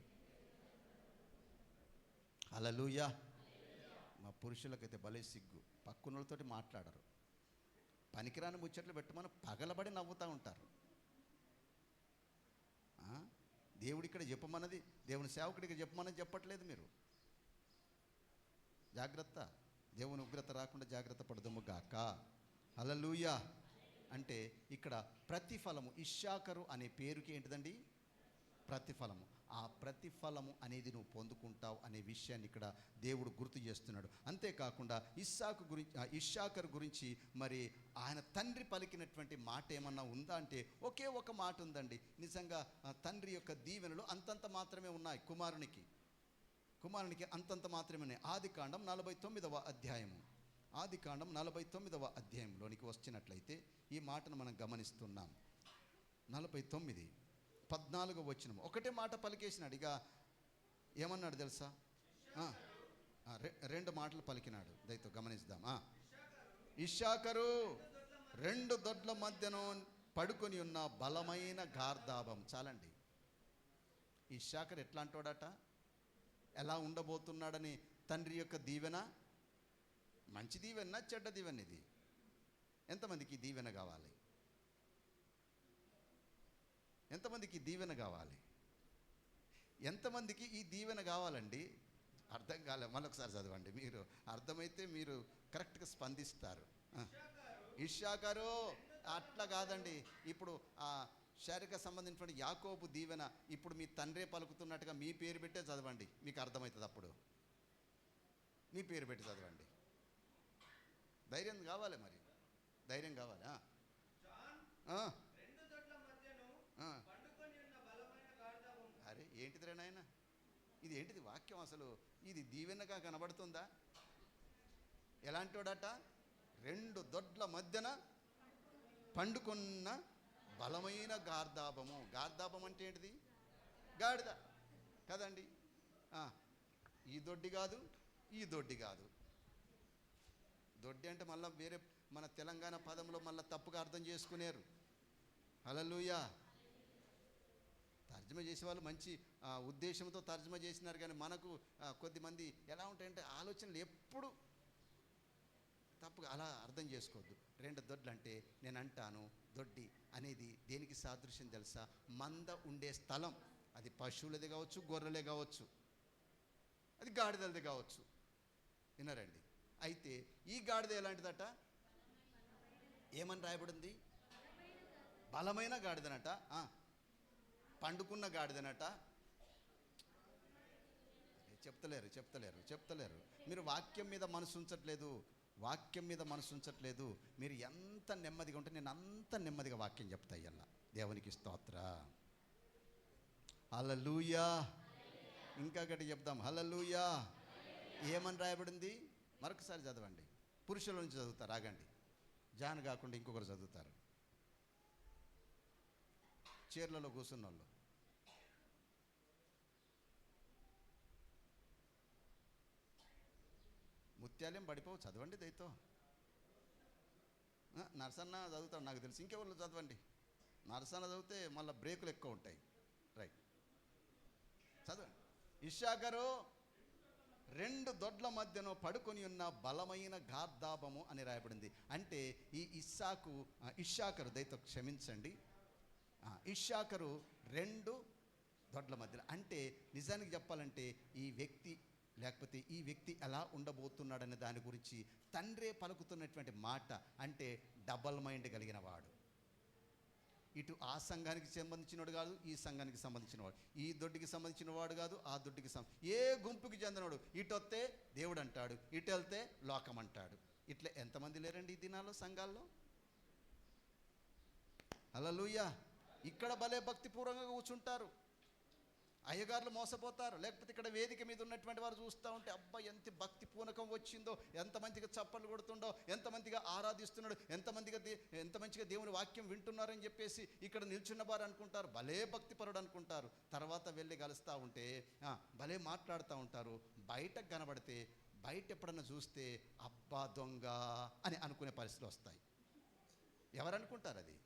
[SPEAKER 1] హల్లెలూయా. మా పురుషులకైతే భలే సిగ్గు, పక్కునోళ్ళతోటి మాట్లాడరు. పనికిరాని ముచ్చట్లు పెట్టమని పగలబడి నవ్వుతూ ఉంటారు. దేవుడు ఇక్కడ చెప్పమన్నది, దేవుని సేవకుడికి చెప్పమన్నది చెప్పట్లేదు. మీరు జాగ్రత్త, దేవుని ఉగ్రత రాకుండా జాగ్రత్త పడదుము గాక. హల్లెలూయా. అంటే ఇక్కడ ప్రతిఫలము, ఇశ్శాకరు అనే పేరుకి ఏంటిదండి? ప్రతిఫలము. ఆ ప్రతిఫలము అనేది నువ్వు పొందుకుంటావు అనే విషయాన్ని ఇక్కడ దేవుడు గుర్తు చేస్తున్నాడు. అంతేకాకుండా ఇశ్శాకరు గురించి మరి ఆయన తండ్రి పలికినటువంటి మాట ఏమన్నా ఉందా అంటే ఒకే ఒక మాట ఉందండి. నిజంగా తండ్రి యొక్క దీవెనలు అంతంత మాత్రమే ఉన్నాయి. కుమారునికి అంతంత మాత్రమే ఉన్నాయి. ఆదికాండం 49వ అధ్యాయము ఆదికాండం 49వ అధ్యాయంలోనికి వచ్చినట్లయితే ఈ మాటను మనం గమనిస్తున్నాం. 49 14వ వచనం. ఒకటే మాట పలికేసినాడు. ఇక ఏమన్నాడు తెలుసా? రెండు మాటలు పలికినాడు. దయతో గమనిద్దాం. ఇశ్శాఖరు రెండు దొడ్ల మధ్యను పడుకొని ఉన్న బలమైన గార్దాబం. చాలండి. ఇశ్శాఖరు ఎట్లా అంటాడట? ఎలా ఉండబోతున్నాడని తండ్రి యొక్క దీవెన, మంచి దీవెన చెడ్డ దీవెన? ఇది ఎంతమందికి దీవెన కావాలి? ఎంతమందికి దీవెన కావాలి? ఎంతమందికి ఈ దీవెన కావాలండి? అర్థం కాలే, మళ్ళొకసారి చదవండి. మీరు అర్థమైతే మీరు కరెక్ట్గా స్పందిస్తారు. ఇశ్శాఖరు అట్లా కాదండి. ఇప్పుడు ఆ శారీరక సంబంధించినటువంటి యాకోబు దీవెన ఇప్పుడు మీ తండ్రే పలుకుతున్నట్టుగా మీ పేరు పెట్టే చదవండి, మీకు అర్థమవుతుంది. అప్పుడు మీ పేరు పెట్టి చదవండి. ధైర్యం కావాలి, మరి ధైర్యం కావాలి. అరే ఏంటిదిరా నాయన, ఇది ఏంటిది వాక్యం? అసలు ఇది దీవెనగా కనబడుతుందా? ఎలాంటోడట? రెండు దొడ్ల మధ్యన పండుకున్న బలమైన గార్దాబము. గార్దాబం అంటే ఏంటిది? గాడిద కదండి. ఈ దొడ్డి కాదు, ఈ దొడ్డి కాదు. దొడ్డి అంటే మళ్ళీ వేరే మన తెలంగాణ పదంలో మళ్ళీ తప్పుగా అర్థం చేసుకునేరు. హల్లెలూయా. తర్జుమా చేసేవాళ్ళు మంచి ఉద్దేశంతో తర్జుమా చేసినారు, కానీ మనకు కొద్దిమంది ఎలా ఉంటాయంటే ఆలోచనలు ఎప్పుడు తప్పుగా అలా అర్థం చేసుకోవద్దు. రెండు దొడ్లు అంటే నేను అంటాను, దొడ్డి అనేది దేనికి సాదృశ్యం తెలుసా? మంద ఉండే స్థలం. అది పశువులది కావచ్చు, గొర్రెలే కావచ్చు, అది గాడిదలది కావచ్చు. విన్నారండి? అయితే ఈ గాడిద ఎలాంటిదట? ఏమని రాయబడింది? బలమైన గాడిదనట, పండుకున్న గాడిదనట. చెప్తలేరు. మీరు వాక్యం మీద మనసు ఉంచట్లేదు. మీరు ఎంత నెమ్మదిగా ఉంటే నేను అంత నెమ్మదిగా వాక్యం చెప్తా. ఇయ్యాల దేవునికి స్తోత్ర. హల్లెలూయా. ఇంకా గట్టి చెప్దాం. హల్లెలూయా. ఏమని రాయబడింది? మరొకసారి చదవండి. పురుషుల నుంచి చదువుతారు. ఆగండి, జాన్ కాకుండా ఇంకొకరు చదువుతారు. చీరలలో కూర్చున్న వాళ్ళు. ముత్యాలేం పడిపోవు. చదవండి దయతో. నరసన్న చదువుతాడు నాకు తెలుసు. ఇంకెవరు చదవండి. నరసన్న చదివితే మళ్ళీ బ్రేకులు ఎక్కువ ఉంటాయి. రైట్, చదవండి. ఇశ్శాఖరు రెండు దొడ్ల మధ్యను పడుకొని ఉన్న బలమైన గార్దాబము అని రాయబడింది. అంటే ఈ ఇశ్శాఖరు దయతో క్షమించండి, ఇశ్శాఖరు రెండు దొడ్ల మధ్యలో అంటే నిజానికి చెప్పాలంటే ఈ వ్యక్తి ఎలా ఉండబోతున్నాడనే దాని గురించి తండ్రే పలుకుతున్నటువంటి మాట. అంటే డబల్ మైండ్ కలిగిన వాడు. ఇటు ఆ సంఘానికి సంబంధించినవాడు కాదు, ఈ సంఘానికి సంబంధించినవాడు, ఈ దొడ్డికి సంబంధించిన వాడు కాదు, ఆ దొడ్డికి ఏ గుంపుకి చెందినవాడు. ఇటు వస్తే దేవుడు అంటాడు, ఇటు వెళ్తే లోకం అంటాడు. ఇట్లా ఎంతమంది లేరండి ఈ దినాల్లో సంఘాల్లో? హల్లెలూయా. ఇక్కడ భలే భక్తిపూర్వకంగా కూర్చుంటారు, అయ్యగారులు మోసపోతారు. లేకపోతే ఇక్కడ వేదిక మీద ఉన్నటువంటి వారు చూస్తూ ఉంటే అబ్బా ఎంత భక్తి పూనకం వచ్చిందో, ఎంతమందిగా చప్పట్లు కొడుతుండో, ఎంతమందిగా ఆరాధిస్తున్నాడు, ఎంత మంచిగా దేవుని వాక్యం వింటున్నారని చెప్పేసి ఇక్కడ నిల్చున్న వారు అనుకుంటారు భలే భక్తిపరుడు అనుకుంటారు. తర్వాత వెళ్ళి కలుస్తూ ఉంటే భలే మాట్లాడుతూ ఉంటారు. బయటకు కనబడితే బయట ఎప్పుడన్నా చూస్తే అబ్బా దొంగ అని అనుకునే పరిస్థితులు వస్తాయి. ఎవరనుకుంటారు? అది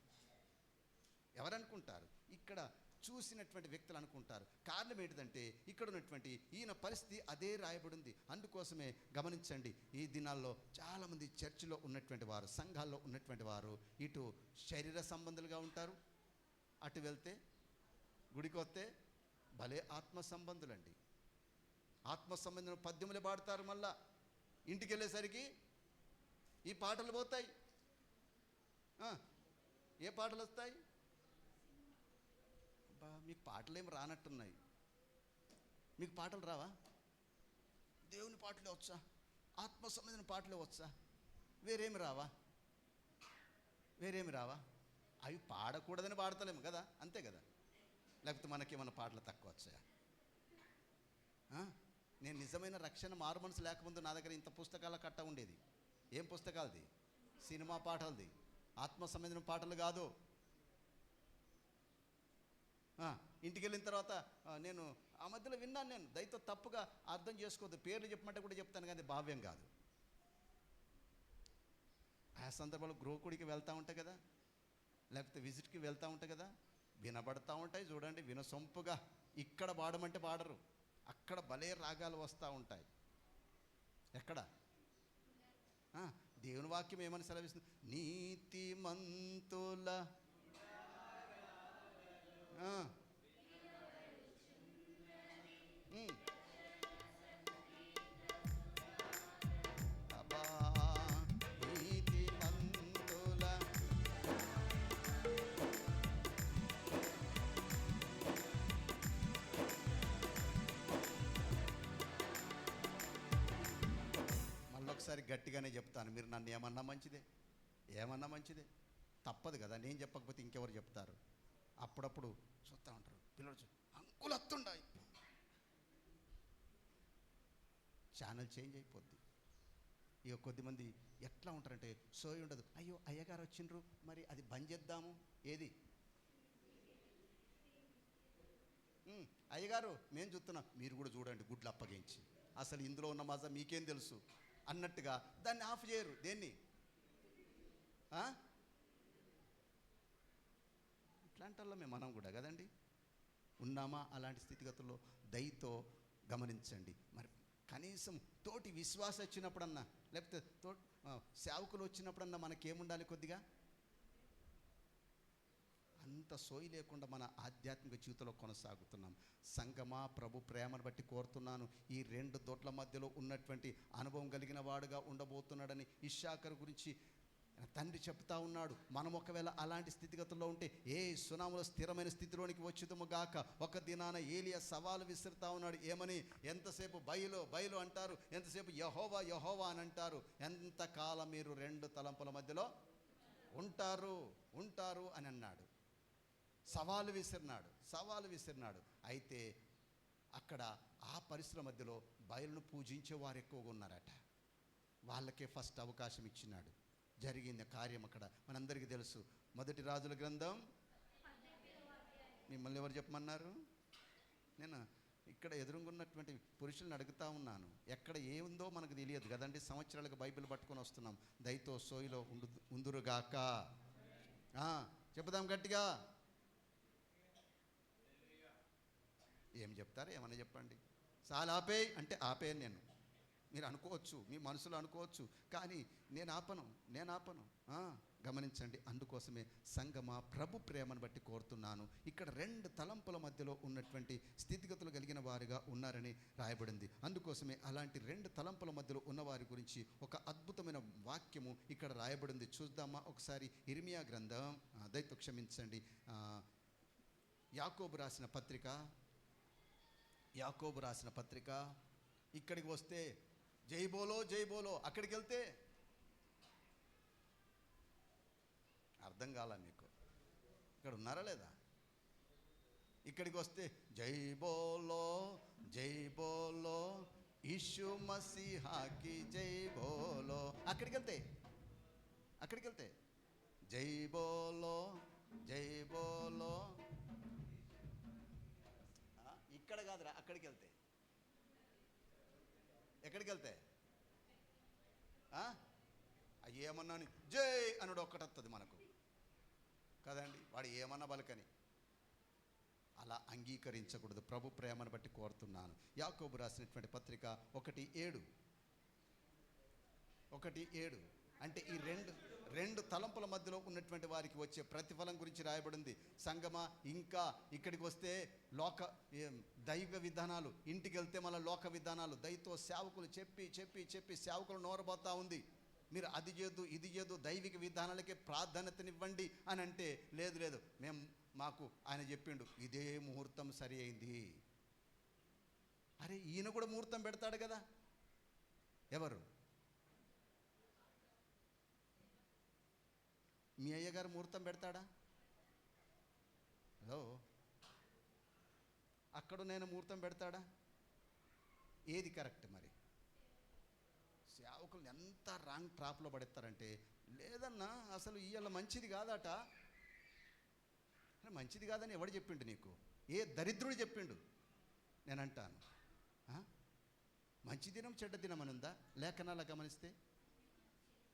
[SPEAKER 1] ఎవరనుకుంటారు? ఇక్కడ చూసినటువంటి వ్యక్తులు అనుకుంటారు. కారణం ఏంటిదంటే ఇక్కడ ఉన్నటువంటి ఈయన పరిస్థితి అదే రాయబడింది. అందుకోసమే గమనించండి, ఈ దినాల్లో చాలామంది చర్చిలో ఉన్నటువంటి వారు, సంఘాల్లో ఉన్నటువంటి వారు ఇటు శరీర సంబంధులుగా ఉంటారు, అటు వెళ్తే గుడికి వస్తే భలే ఆత్మ సంబంధులండి. ఆత్మ సంబంధం పద్యములే పాడతారు. మళ్ళా ఇంటికి వెళ్ళేసరికి ఈ పాటలు పోతాయి. ఏ పాటలు వస్తాయి? మీకు పాటలు ఏమి రానట్టున్నాయి. మీకు పాటలు రావా? దేవుని పాటలే వచ్చా? ఆత్మ సంబంధించిన పాటలే వచ్చా? వేరేమి రావా? అవి పాడకూడదని పాడతలేము కదా, అంతే కదా. లేకపోతే మనకేమన్నా పాటలు తక్కువ వచ్చాయా? నేను నిజమైన రక్షణ మారు మనసు లేకముందు నా దగ్గర ఇంత పుస్తకాల కట్ట ఉండేది. ఏం పుస్తకాలది? సినిమా పాటలది, ఆత్మ సంబంధించిన పాటలు కాదు. ఇంటికి వెళ్ళిన తర్వాత నేను ఆ మధ్యలో విన్నాను, నేను దయతో తప్పుగా అర్థం చేసుకోవద్దు, పేర్లు చెప్పమంటే కూడా చెప్తాను, కానీ భావ్యం కాదు. ఆ సందర్భంలో గృహకుడికి వెళ్తూ ఉంటాయి కదా, లేకపోతే విజిట్కి వెళ్తూ ఉంటాయి కదా, వినబడతా ఉంటాయి చూడండి, వినసొంపుగా. ఇక్కడ పాడమంటే పాడరు, అక్కడ భలే రాగాలు వస్తూ ఉంటాయి. ఎక్కడ? దేవుని వాక్యం ఏమని సెలవిస్తుంది? నీతిమంతుల అబ్బా, నీతిమంతుల మళ్ళొకసారి గట్టిగానే చెప్తాను, మీరు నన్ను ఏమన్నా మంచిదే, ఏమన్నా మంచిదే, తప్పదు కదా, నేను చెప్పకపోతే ఇంకెవరు చెప్తారు. అప్పుడప్పుడు చూస్తూ ఉంటారు పిల్లలు, అంకులు వస్తుండాయి, ఛానల్ చేంజ్ అయిపోద్ది. ఇక కొద్దిమంది ఎట్లా ఉంటారంటే సోయి ఉండదు, అయ్యో అయ్యగారు వచ్చిండ్రు, మరి అది బంద్ చేద్దాము. ఏది? అయ్యగారు మేము చూస్తున్నాం, మీరు కూడా చూడండి, గుడ్లు అప్పగించి, అసలు ఇందులో ఉన్న మజా మీకేం తెలుసు అన్నట్టుగా దాన్ని ఆఫ్ చేయరు. దేన్ని? ఇట్లాంటల్లో మనం కూడా కదండి ఉన్నామా? అలాంటి స్థితిగతుల్లో దయతో గమనించండి. మరి కనీసం తోటి విశ్వాస వచ్చినప్పుడన్నా, లేకపోతే సేవకులు వచ్చినప్పుడన్నా మనకేముండాలి? కొద్దిగా అంత సోయి లేకుండా మన ఆధ్యాత్మిక జీవితంలో కొనసాగుతున్నాం. సంగమా, ప్రభు ప్రేమను బట్టి కోరుతున్నాను, ఈ రెండు దొడ్ల మధ్యలో ఉన్నటువంటి అనుభవం కలిగిన వాడుగా ఉండబోతున్నాడని ఇష్షాకరు గురించి తండ్రి చెప్తా ఉన్నాడు. మనం ఒకవేళ అలాంటి స్థితిగతుల్లో ఉంటే ఏ సునాములో స్థిరమైన స్థితిలోనికి వచ్చుదము గాక. ఒక దినాన ఏలియా సవాలు విసురుతా ఉన్నాడు. ఏమని? ఎంతసేపు బయలు బయలు అంటారు, ఎంతసేపు యెహోవా యెహోవా అని అంటారు, ఎంతకాలం మీరు రెండు తలంపుల మధ్యలో ఉంటారు ఉంటారు అని అన్నాడు. సవాలు విసిరినాడు. అయితే అక్కడ ఆ పరిస్థితుల మధ్యలో బయలును పూజించే వారు ఎక్కువగా ఉన్నారట. వాళ్ళకే ఫస్ట్ అవకాశం ఇచ్చినాడు. జరిగింది కార్యం అక్కడ మనందరికీ తెలుసు. మొదటి రాజుల గ్రంథం, మిమ్మల్ని ఎవరు చెప్పమన్నారు? నేను ఇక్కడ ఎదురుగున్నటువంటి పురుషులను అడుగుతా ఉన్నాను. ఎక్కడ ఏముందో మనకు తెలియదు కదండి, సంవత్సరాలకు బైబిల్ పట్టుకొని వస్తున్నాం. దయతో సోయిలో ఉందురుగాక. చెప్పుదాం గట్టిగా. ఏం చెప్తారు? ఏమన్నా చెప్పండి. చాలా ఆపేయి అంటే ఆపేయను నేను. మీరు అనుకోవచ్చు, మీ మనసులో అనుకోవచ్చు, కానీ నేను ఆపను. గమనించండి. అందుకోసమే సంగమా, ప్రభు ప్రేమను బట్టి కోరుతున్నాను. ఇక్కడ రెండు తలంపుల మధ్యలో ఉన్నటువంటి స్థితిగతులు కలిగిన వారుగా ఉన్నారని రాయబడింది. అందుకోసమే అలాంటి రెండు తలంపుల మధ్యలో ఉన్నవారి గురించి ఒక అద్భుతమైన వాక్యము ఇక్కడ రాయబడింది. చూద్దామా ఒకసారి? ఇర్మియా గ్రంథం, దయతో క్షమించండి, యాకోబు రాసిన పత్రిక. ఇక్కడికి వస్తే జై బోలో జై బోలో, అక్కడికి వెళ్తే అర్థం కాల మీకు? ఇక్కడ ఉన్నారా లేదా? ఇక్కడికి వస్తే జై బోలో యీశు మసీహాకి జై బోలో. అక్కడికి వెళ్తే జై బోలో. ఇక్కడ కాదురా, అక్కడికి వెళ్తే. ఎక్కడికి వెళ్తే ఏమన్నా జై అనుడు ఒక్కటి వస్తుంది మనకు కదండి. వాడు ఏమన్నా బలకని అలా అంగీకరించకూడదు. ప్రభు ప్రేమను బట్టి కోరుతున్నాను. యాకోబు రాసినటువంటి పత్రిక 1:7 అంటే ఈ రెండు తలంపుల మధ్యలో ఉన్నటువంటి వారికి వచ్చే ప్రతిఫలం గురించి రాయబడింది. సంగమా, ఇంకా ఇక్కడికి వస్తే దైవ విధానాలు, ఇంటికి వెళ్తే మళ్ళీ లోక విధానాలు. దయతో సేవకులు చెప్పి సేవకులు నోరబోతా ఉంది. మీరు అది చేయొద్దు ఇది చేయొద్దు, దైవిక విధానాలకే ప్రాధాన్యతనివ్వండి అని అంటే లేదు మాకు ఆయన చెప్పిండు ఇదే ముహూర్తం సరి అయింది. అరే, ఈయన కూడా ముహూర్తం పెడతాడు కదా. ఎవరు? మీ అయ్యగారు ముహూర్తం పెడతాడా? హలో, అక్కడ నేను ముహూర్తం పెడతాడా? ఏది కరెక్ట్? మరి సేవకులను ఎంత రాంగ్ ట్రాప్లో పడేస్తారంటే, లేదన్నా అసలు ఇవాళ మంచిది కాదట. మంచిది కాదని ఎవడు చెప్పిండు నీకు? ఏ దరిద్రుడు చెప్పిండు? నేను అంటాను, మంచి దినం చెడ్డ దినం అని ఉందా లేఖనాల గమనిస్తే?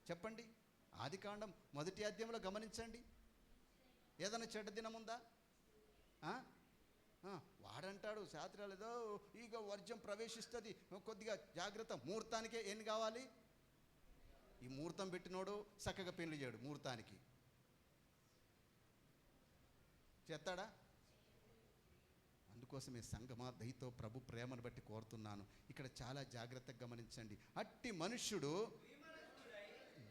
[SPEAKER 1] చెప్పండి. ఆదికాండం 1వ అధ్యాయంలో గమనించండి, ఏదైనా చెడ్డ దినం ఉందా? వాడంటాడు శాస్త్రాలు ఏదో ఇక వర్జం ప్రవేశిస్తుంది, కొద్దిగా జాగ్రత్త. ముహూర్తానికే ఏం కావాలి? ఈ ముహూర్తం పెట్టినోడు చక్కగా పెళ్లి చేయడు, ముహూర్తానికి చేస్తాడా? అందుకోసమే సంగమా, దయతో ప్రభు ప్రేమను బట్టి కోరుతున్నాను, ఇక్కడ చాలా జాగ్రత్తగా గమనించండి. అట్టి మనుష్యుడు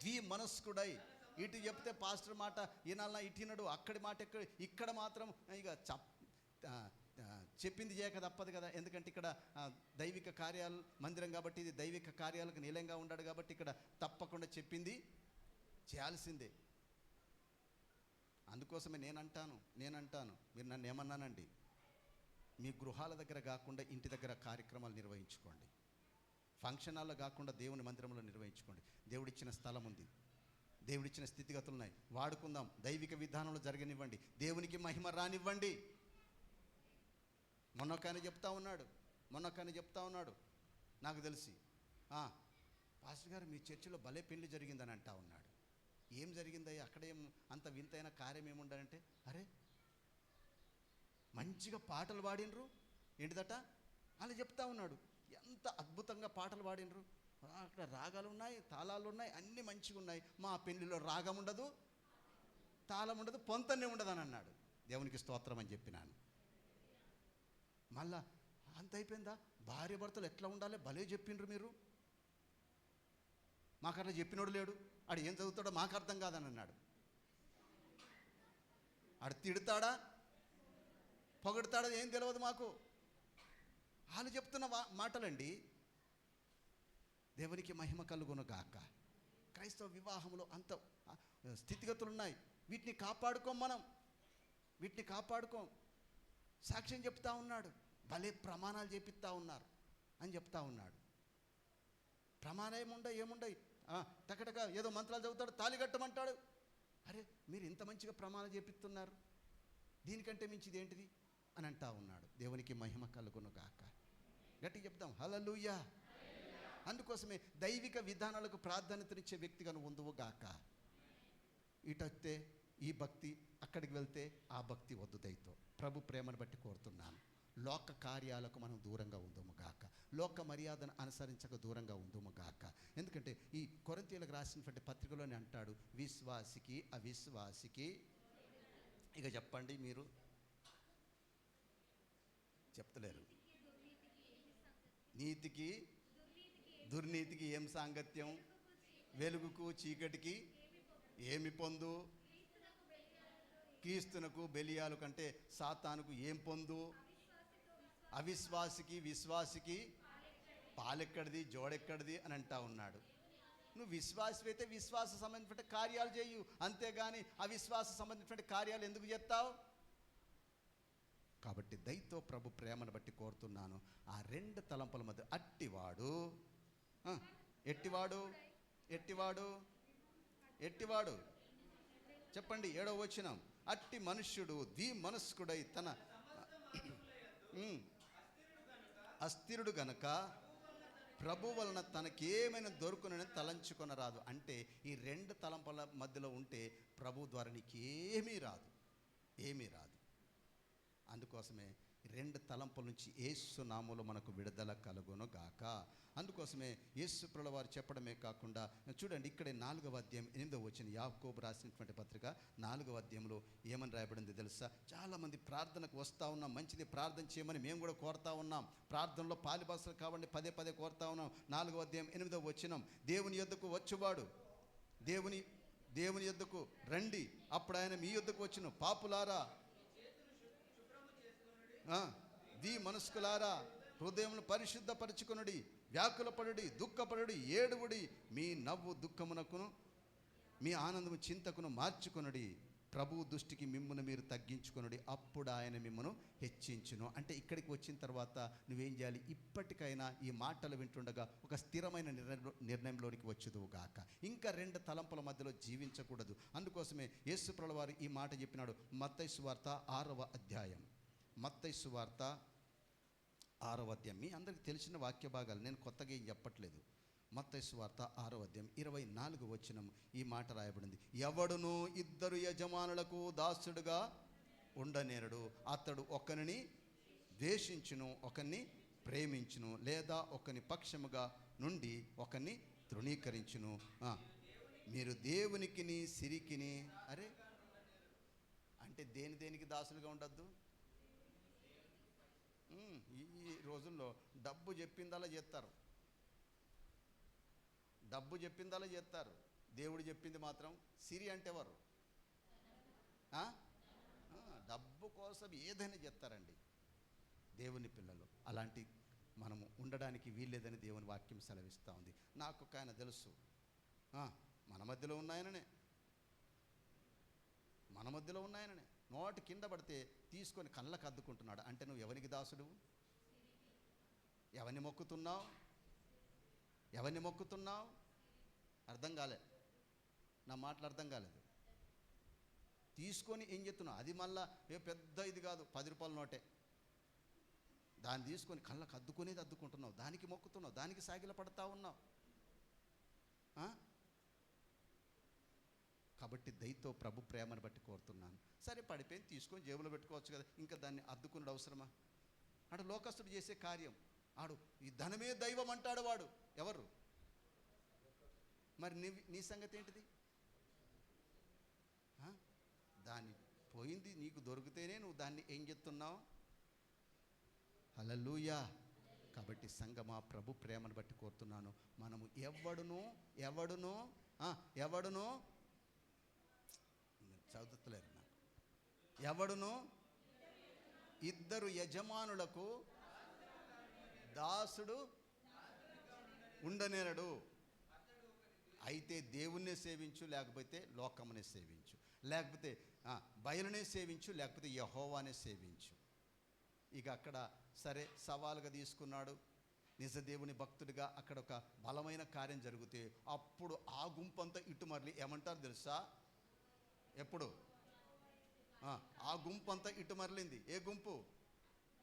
[SPEAKER 1] ద్విమనస్కుడై, ఇటు చెప్తే పాస్టర్ మాట ఈనాళ్ళ ఇటునడు, అక్కడి మాట ఇక్కడ మాత్రం ఇక చెప్పింది చేయక తప్పదు కదా. ఎందుకంటే ఇక్కడ దైవిక కార్యాలు మందిరం కాబట్టి, ఇది దైవిక కార్యాలకు నిలయంగా ఉన్నాడు కాబట్టి ఇక్కడ తప్పకుండా చెప్పింది చేయాల్సిందే. అందుకోసమే నేనంటాను, మీరు నన్ను ఏమన్నానండి, మీ గృహాల దగ్గర కాకుండా ఇంటి దగ్గర కార్యక్రమాలు నిర్వహించుకోండి. ఫంక్షన్ హాల్లో కాకుండా దేవుని మందిరంలో నిర్వహించుకోండి. దేవుడిచ్చిన స్థలం ఉంది, దేవుడిచ్చిన స్థితిగతులు ఉన్నాయి, వాడుకుందాం. దైవిక విధానంలో జరగనివ్వండి, దేవునికి మహిమ రానివ్వండి. మొన్నొక్కని చెప్తా ఉన్నాడు, నాకు తెలిసి, పాస్టర్ గారు మీ చర్చిలో భలే పెళ్లి జరిగిందని అంటా ఉన్నాడు. ఏం జరిగిందయ్యా అక్కడేం అంత వింతైన కార్యం ఏముండాలంటే, అరే మంచిగా పాటలు పాడినరు ఏంటిదట అలా చెప్తా ఉన్నాడు. ఎంత అద్భుతంగా పాటలు పాడినరు, అక్కడ రాగాలు ఉన్నాయి, తాళాలు ఉన్నాయి, అన్నీ మంచిగా ఉన్నాయి. మా పెళ్లిలో రాగం ఉండదు, తాళం ఉండదు, పొంతనే ఉండదు అని అన్నాడు. దేవునికి స్తోత్రం అని చెప్పినాను. మళ్ళా అంత అయిపోయిందా? భార్య భర్తలు ఎట్లా ఉండాలి భలే చెప్పిండ్రు మీరు, మాకు అట్లా చెప్పినోడు లేడు, ఆడు ఏం చదువుతాడో మాకు అర్థం కాదని అన్నాడు. ఆడు తిడతాడా పొగడతాడా ఏం తెలియదు మాకు. వాళ్ళు చెప్తున్న మాటలండి. దేవునికి మహిమ కలుగును గాక. క్రైస్తవ వివాహంలో అంత స్థితిగతులు ఉన్నాయి, వీటిని కాపాడుకోం. సాక్ష్యం చెప్తా ఉన్నాడు, భలే ప్రమాణాలు చేపిస్తూ ఉన్నారు అని చెప్తా ఉన్నాడు. ప్రమాణం ఏముండయి టకటక ఏదో మంత్రాలు చదువుతాడు, తాళి కట్టమంటాడు. అరే మీరు ఇంత మంచిగా ప్రమాణం చేపిస్తున్నారు, దీనికంటే మించిది ఏంటిది అని అంటా ఉన్నాడు. దేవునికి మహిమ కలుగును గాక. గట్టి చెప్దాం హల్లెలూయా. అందుకోసమే దైవిక విధానాలకు ప్రాధాన్యతనిచ్చే వ్యక్తిగా నువ్వు ఉందువు గాక. ఇటొస్తే ఈ భక్తి, అక్కడికి వెళ్తే ఆ భక్తి వద్దు. దయతో ప్రభు ప్రేమను బట్టి కోరుతున్నాను, లోక కార్యాలకు మనం దూరంగా ఉందుము గాక, లోక మర్యాదను అనుసరించక దూరంగా ఉందుము గాక. ఎందుకంటే ఈ కొరింథీయులకు రాసినటువంటి పత్రికలోనే అంటాడు, విశ్వాసికి అవిశ్వాసికి, ఇక చెప్పండి మీరు చెప్తలేరు, నీతికి దుర్నీతికి ఏం సాంగత్యం, వెలుగుకు చీకటికి ఏమి పొందు, క్రీస్తునకు బెలియాలు కంటే సాతానుకు ఏం పొందు, అవిశ్వాసికి విశ్వాసికి పాలెక్కడిది జోడెక్కడిది అని అంటా ఉన్నాడు. నువ్వు విశ్వాసి అయితే విశ్వాస సంబంధించిన కార్యాలు చేయు, అంతేగాని అవిశ్వాస సంబంధించిన కార్యాలు ఎందుకు చేస్తావు? కాబట్టి దయతో ప్రభు ప్రేమను బట్టి కోరుతున్నాను, ఆ రెండు తలంపుల మధ్య ఎట్టివాడు చెప్పండి. 7వ వచనం, అట్టి మనుష్యుడు ద్విమనస్కుడై తన అస్థిరుడు గనక ప్రభు వలన తనకేమైనా దొరుకునని తలంచుకొనరాదు. అంటే ఈ రెండు తలంపుల మధ్యలో ఉంటే ప్రభు ద్వారా నీకేమీ రాదు. అందుకోసమే రెండు తలంపుల నుంచి యేసు నామములో మనకు విడుదల కలుగును గాక. అందుకోసమే యేసు ప్రభువు వారు చెప్పడమే కాకుండా చూడండి, ఇక్కడే 4వ అధ్యాయం 8వ వచనం, యాకోబు రాసినటువంటి పత్రిక 4వ అధ్యాయంలో ఏమని రాయబడింది తెలుసా? చాలామంది ప్రార్థనకు వస్తూ ఉన్నాం, మంచిది ప్రార్థన చేయమని మేము కూడా కోరుతా ఉన్నాం, ప్రార్థనలో పాలిభాషలు కావండి పదే కోరుతా ఉన్నాం. 4వ అధ్యాయం 8వ వచనం, దేవుని యొద్దకు వచ్చువాడు దేవుని యొద్దకు రండి, అప్పుడు ఆయన మీ యొద్దకు వచ్చును. పాపులారా, మనస్కులారా, హృదయమును పరిశుద్ధపరచుకొనుడి, వ్యాకులపడుడి, దుఃఖపడుడి, ఏడువుడి, మీ నవ్వు దుఃఖమునకును మీ ఆనందము చింతకును మార్చుకొనుడి. ప్రభువు దృష్టికి మిమ్మును మీరు తగ్గించుకొనుడి, అప్పుడు ఆయన మిమ్మను హెచ్చించును. అంటే ఇక్కడికి వచ్చిన తర్వాత నువ్వేం చేయాలి? ఇప్పటికైనా ఈ మాటలు వింటుండగా ఒక స్థిరమైన నిర్ణయంలోనికి వచ్చుదువు గాక. ఇంకా రెండు తలంపుల మధ్యలో జీవించకూడదు. అందుకోసమే యేసు ప్రభువు వారు ఈ మాట చెప్పినాడు. మత్తయి సువార్త 6వ అధ్యాయం, మత్తయి సువార్త 6వ అధ్యాయం. మీ అందరికి తెలిసిన వాక్య భాగాలు, నేను కొత్తగా ఏం చెప్పట్లేదు. మత్తయి సువార్త 6వ అధ్యాయం 24వ వచనం ఈ మాట రాయబడింది. ఎవడును ఇద్దరు యజమానులకు దాసుడుగా ఉండనేరడు. అతడు ఒకరిని ద్వేషించును, ఒకరిని ప్రేమించును, లేదా ఒకని పక్షముగా నుండి ఒకరిని తృణీకరించును. మీరు దేవునికిని సిరికిని, అరే అంటే దేనికి దాసులుగా ఉండద్దు? ఈ రోజుల్లో డబ్బు చెప్పిందలా చేస్తారు, డబ్బు చెప్పిందలా చేస్తారు. దేవుడు చెప్పింది మాత్రం సిరి అంటే ఎవరు? డబ్బు కోసం ఏదైనా చేస్తారండి దేవుని పిల్లలు. అలాంటి మనము ఉండడానికి వీల్లేదని దేవుని వాక్యం సెలవిస్తూ ఉంది. నాకు ఒక ఆయన తెలుసు, మన మధ్యలో ఉన్నాయననే, మన మధ్యలో ఉన్నాయననే నోటి కింద పడితే తీసుకొని కళ్ళకు అద్దుకుంటున్నాడు. అంటే నువ్వు ఎవరికి దాసుడు? ఎవరిని మొక్కుతున్నావు? ఎవరిని మొక్కుతున్నావు? అర్థం కాలే, నా మాటలు అర్థం కాలేదు. తీసుకొని ఏం చెప్తున్నావు? అది మళ్ళా పెద్ద ఇది కాదు, 10 రూపాయల నోటే. దాన్ని తీసుకొని కళ్ళకు అద్దుకునేది అద్దుకుంటున్నావు, దానికి మొక్కుతున్నావు, దానికి సాగిల పడతా ఉన్నావు. కాబట్టి దయతో ప్రభు ప్రేమను బట్టి కోరుతున్నాను. సరే పడిపోయింది, తీసుకొని జేబులో పెట్టుకోవచ్చు కదా, ఇంకా దాన్ని అద్దుకునే అవసరమా? ఆడు లోకస్తుడు చేసే కార్యం. ఆడు ఈ ధనమే దైవం అంటాడు. వాడు ఎవరు? మరి నీ సంగతి ఏంటిది? దాన్ని పోయింది నీకు దొరికితేనే నువ్వు దాన్ని ఏం చెప్తున్నావు? హల్లెలూయా. కాబట్టి సంగమా, ప్రభు ప్రేమను బట్టి కోరుతున్నాను. మనము ఎవడును చదువుతలేరు నాకు. ఎవడును ఇద్దరు యజమానులకు దాసుడు ఉండనేరడు. అయితే దేవుణ్ణే సేవించు, లేకపోతే లోకమునే సేవించు, లేకపోతే బయలునే సేవించు, లేకపోతే యెహోవానే సేవించు. ఇక అక్కడ సరే సవాలుగా తీసుకున్నాడు. నిజ దేవుని భక్తుడిగా అక్కడ ఒక బలమైన కార్యం జరిగితే అప్పుడు ఆ గుంపంతా ఇటు మరలి ఏమంటారు తెలుసా? ఎప్పుడు ఆ గుంపంతా ఇటు మరలింది. ఏ గుంపు?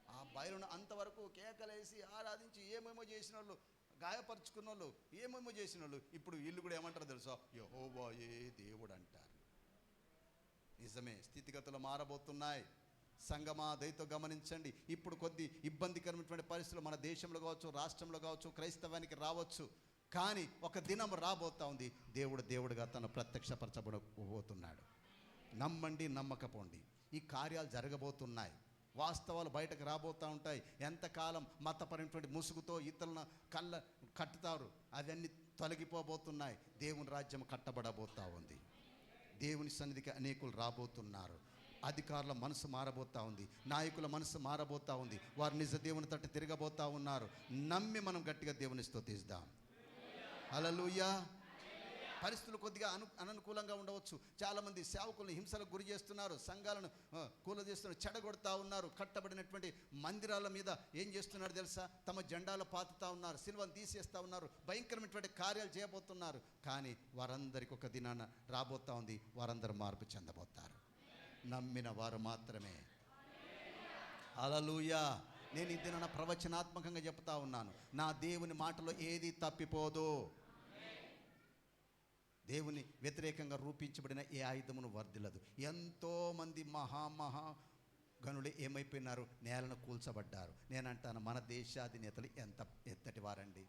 [SPEAKER 1] ఆ బయలును అంతవరకు కేకలేసి ఆరాధించి ఏమేమో చేసిన వాళ్ళు, గాయపరుచుకున్న వాళ్ళు, ఏమేమో చేసిన వాళ్ళు, ఇప్పుడు వీళ్ళు కూడా ఏమంటారు తెలుసా? యెహోవాయే దేవుడు అంటారు. నిజమే, స్థితిగతులు మారబోతున్నాయి. సంగమా, దయతో గమనించండి. ఇప్పుడు కొద్ది ఇబ్బందికరమైనటువంటి పరిస్థితులు మన దేశంలో కావచ్చు, రాష్ట్రంలో కావచ్చు, క్రైస్తవానికి రావచ్చు. కానీ ఒక దినం రాబోతా ఉంది, దేవుడుగా తను ప్రత్యక్షపరచబోతున్నాడు. నమ్మండి, నమ్మకపోండి, ఈ కార్యాలు జరగబోతున్నాయి. వాస్తవాలు బయటకు రాబోతూ ఉంటాయి. ఎంతకాలం మతపరమైనటువంటి ముసుగుతో ఇతరులను కట్టుతారు, అవన్నీ తొలగిపోబోతున్నాయి. దేవుని రాజ్యం కట్టబడబోతూ ఉంది. దేవుని సన్నిధికి అనేకులు రాబోతున్నారు. అధికారుల మనసు మారబోతూ ఉంది, నాయకుల మనసు మారబోతూ ఉంది. వారు నిజ దేవుని తట్టు తిరగబోతూ ఉన్నారు. నమ్మి మనం గట్టిగా దేవుని స్తుతిద్దాం. హల్లెలూయా. పరిస్థితులు కొద్దిగా అననుకూలంగా ఉండవచ్చు. చాలామంది సేవకులను హింసలకు గురి చేస్తున్నారు, సంఘాలను కూలదీస్తున్నారు, చెడగొడతా ఉన్నారు. కట్టబడినటువంటి మందిరాల మీద ఏం చేస్తున్నారు తెలుసా? తమ జెండాలు పాతుతా ఉన్నారు, సిలువను తీసేస్తూ ఉన్నారు, భయంకరమైనటువంటి కార్యాలు చేయబోతున్నారు. కానీ వారందరికీ ఒక దినాన రాబోతూ ఉంది, వారందరూ మార్పు చెందబోతారు. నమ్మిన వారు మాత్రమే. హల్లెలూయా. నేను ఈ దినాన ప్రవచనాత్మకంగా చెప్తా ఉన్నాను, నా దేవుని మాటలో ఏది తప్పిపోదు. దేవుని వ్యతిరేకంగా రూపించబడిన ఏ ఆయుధమును వర్ధిల్లదు. ఎంతోమంది గనులు ఏమైపోయినారు? నేలను కూల్చబడ్డారు. నేనంటాను, మన దేశాధినేతలు ఎంతటి వారండి?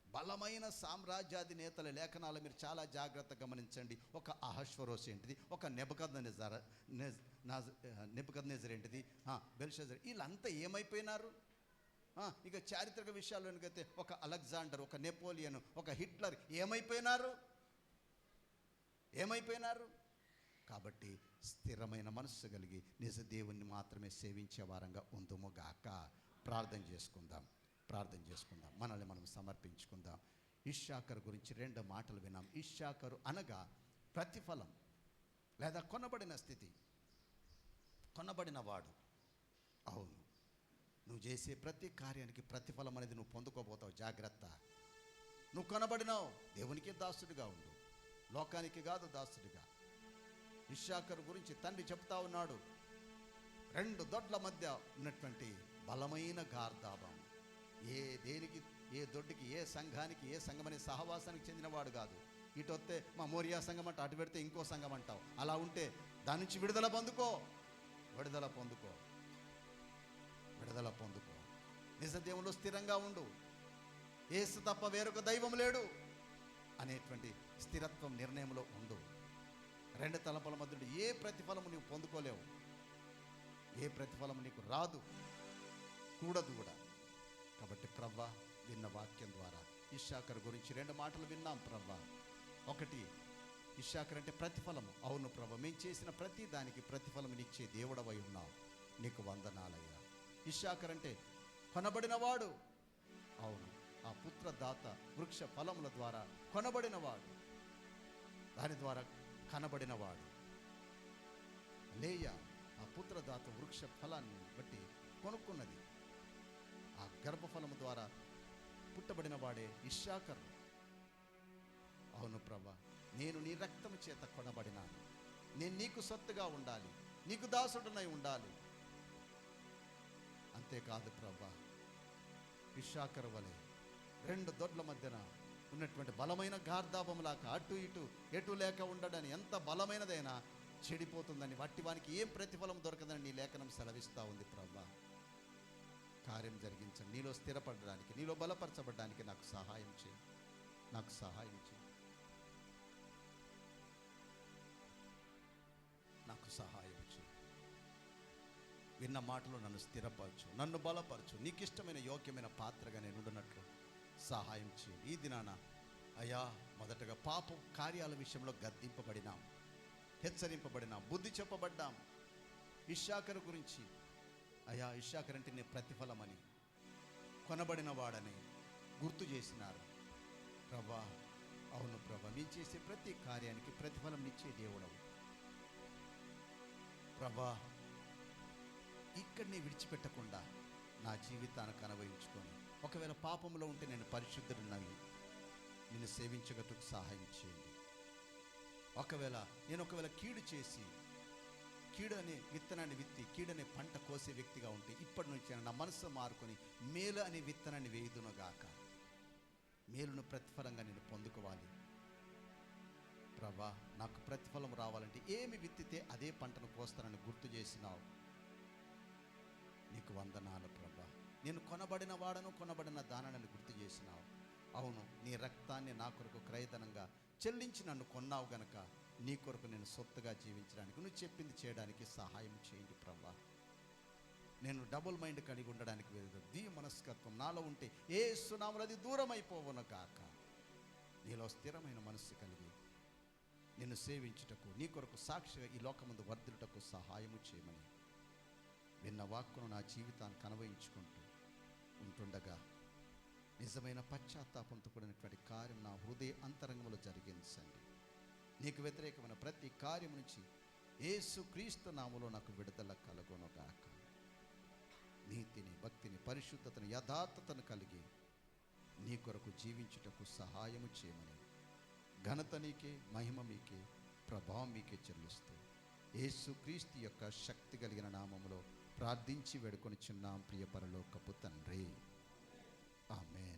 [SPEAKER 1] బలమైన సామ్రాజ్యాధినేతల లేఖనాలు మీరు చాలా జాగ్రత్తగా గమనించండి. ఒక అహష్వరోషు ఏంటిది, ఒక నెబుకద్నెజర్ ఏంటిది, బెల్షజర్, వీళ్ళంతా ఏమైపోయినారు? ఇక చారిత్రక విషయాల్లోనికైతే ఒక అలెగ్జాండర్, ఒక నెపోలియన్, ఒక హిట్లర్ ఏమైపోయినారు? కాబట్టి స్థిరమైన మనస్సు కలిగి నిజ దేవుణ్ణి మాత్రమే సేవించే వారంగా ఉందుముగాక. ప్రార్థన చేసుకుందాం. మనల్ని మనం సమర్పించుకుందాం. ఇశ్శాఖరు గురించి 2 మాటలు విన్నాం. ఇశ్శాఖరు అనగా ప్రతిఫలం. లేదా కొనబడిన స్థితి. కొనబడిన వాడు. అవును, నువ్వు చేసే ప్రతి కార్యానికి ప్రతిఫలం అనేది నువ్వు పొందుకోబోతావు. జాగ్రత్త. నువ్వు కొనబడినావు. దేవునికి దాసుడిగా ఉండు, లోకానికి కాదు దాసుడిగా. ఇశ్శాఖరు గురించి తండ్రి చెప్తా ఉన్నాడు, 2 దొడ్ల మధ్య ఉన్నటువంటి బలమైన గార్దాబం. దేనికి, ఏ దొడ్డికి, ఏ సంఘానికి, ఏ సంఘం అనే సహవాసానికి చెందినవాడు కాదు. ఇటు వస్తే మా మోరియా సంఘం అంట, అటు పెడితే ఇంకో సంఘం అంటావు. అలా ఉంటే దాని నుంచి విడుదల పొందుకో. విడుదల పొందుకో. నిజ దేవుల్లో స్థిరంగా ఉండు. యేసు తప్ప వేరొక దైవం లేడు అనేటువంటి స్థిరత్వం, నిర్ణయంలో ఉండు. 2 తలంపుల మధ్య ఏ ప్రతిఫలము నీవు పొందుకోలేవు. ఏ ప్రతిఫలం నీకు రాదు, కూడదు కూడా. కాబట్టి ప్రవ్వా, విన్న వాక్యం ద్వారా ఇశ్శాఖరు గురించి 2 మాటలు విన్నాం ప్రవ్వా. 1, ఇశ్శాఖరు అంటే ప్రతిఫలము. అవును ప్రభా, మేము చేసిన ప్రతి దానికి ప్రతిఫలమునిచ్చే దేవుడవై ఉన్నావు, నీకు వందనాలయ్యా. ఇశ్శాఖరు అంటే కొనబడినవాడు. అవును, ఆ పుత్రదాత వృక్ష ఫలముల ద్వారా కొనబడినవాడు, దాని ద్వారా కనబడినవాడు. లేయా ఆ పుత్రదాత వృక్ష ఫలాన్ని బట్టి కొనుక్కున్నది. ఆ గర్భఫలము ద్వారా పుట్టబడిన వాడే ఇశ్శాఖరు. అవును ప్రభా, నేను నీ రక్తము చేత కొనబడినాను. నేను నీకు సొత్తుగా ఉండాలి, నీకు దాసుడునై ఉండాలి. అంతేకాదు ప్రభా, ఇశ్శాఖరు వలె 2 దొడ్ల మధ్యన ఉన్నటువంటి బలమైన గార్దాపంలాగా అటు ఇటు ఎటు లేక ఉండడని, ఎంత బలమైనదైనా చెడిపోతుందని, వానికి ఏం ప్రతిఫలం దొరకదని నీ లేఖనం సెలవిస్తూ ఉంది ప్రభా. కార్యం జరిగించండి. నీలో స్థిరపడడానికి, నీలో బలపరచబడడానికి నాకు సహాయం చేయి. నాకు సహాయం చేయి. నాకు సహాయం చేయి. విన్న మాటలు నన్ను స్థిరపరచు, నన్ను బలపరచు. నీకు ఇష్టమైన యోగ్యమైన పాత్రగా నేను ఉండునట్లు సహాయం చేయి. ఈ దినాన అయ్యా, మొదటగా పాపం కార్యాల విషయంలో గద్దింపబడినాం, హెచ్చరింపబడినాం, బుద్ధి చెప్పబడ్డాం. ఇశ్శాఖరు గురించి అయ్యా, ఇశ్శాఖరు అంటే నీ ప్రతిఫలమని, కొనబడిన వాడని గుర్తు చేసినారు ప్రభా. అవును ప్రభా, నీ చేసే ప్రతి కార్యానికి ప్రతిఫలం ఇచ్చే దేవుడవు ప్రభా. ఇక్కడిని విడిచిపెట్టకుండా నా జీవితానికి అనుభవించుకొని, ఒకవేళ పాపంలో ఉంటే నేను పరిశుద్ధుడున్నాను, నిన్ను సేవించగట్టుకు సహాయం చేయండి. ఒకవేళ కీడు చేసి, కీడు అనే విత్తనాన్ని విత్తి కీడనే పంట కోసే వ్యక్తిగా ఉంటే, ఇప్పటి నుంచి నా మనసు మారుకొని మేలు అనే విత్తనాన్ని వేయుదునుగాక. మేలును ప్రతిఫలంగా నేను పొందుకోవాలి ప్రభా. నాకు ప్రతిఫలం రావాలంటే ఏమి విత్తితే అదే పంటను కోస్తానని గుర్తు చేసినావు. నీకు వందనాలు ప్రభా. నేను కొనబడిన వాడను, కొనబడిన దానని గుర్తు చేసినావు. అవును, నీ రక్తాన్ని నా కొరకు క్రయధనంగా చెల్లించి నన్ను కొన్నావు గనక నీ కొరకు నేను సొత్తుగా జీవించడానికి, నువ్వు చెప్పింది చేయడానికి సహాయం చేయండి ప్రభా. నేను డబుల్ మైండ్ కలిగి ఉండడానికి లేదు. మనస్కత్వం నాలో ఉంటే యేసు నామములో అది దూరం అయిపోవును కాక. నీలో స్థిరమైన మనస్సు కలిగి నిన్ను సేవించుటకు, నీ కొరకు సాక్షిగా ఈ లోకమందు వర్ధిల్లుటకు సహాయము చేయమని విన్న వాక్కును నా జీవితాన్ని కనవయించుకుంటూ ఉంటుండగా, నిజమైన పశ్చాత్తాపంతో కూడినటువంటి కార్యం నా హృదయ అంతరంగంలో జరిగించండి. నీకు వ్యతిరేకమైన ప్రతి కార్యం నుంచి యేసు క్రీస్తు నామములో నాకు విడుదల కలుగునుగాక. నీతిని, భక్తిని, పరిశుద్ధతను, యథార్థతను కలిగి నీ కొరకు జీవించుటకు సహాయము చేయమని ఘనత నీకే, మహిమ మీకే, ప్రభావం మీకే చెల్లిస్తూ యేసు క్రీస్తు యొక్క శక్తి కలిగిన నామములో ప్రార్థించి వేడుకొనిచున్నాం ప్రియ పరలోకపు తండ్రి. ఆమేన్.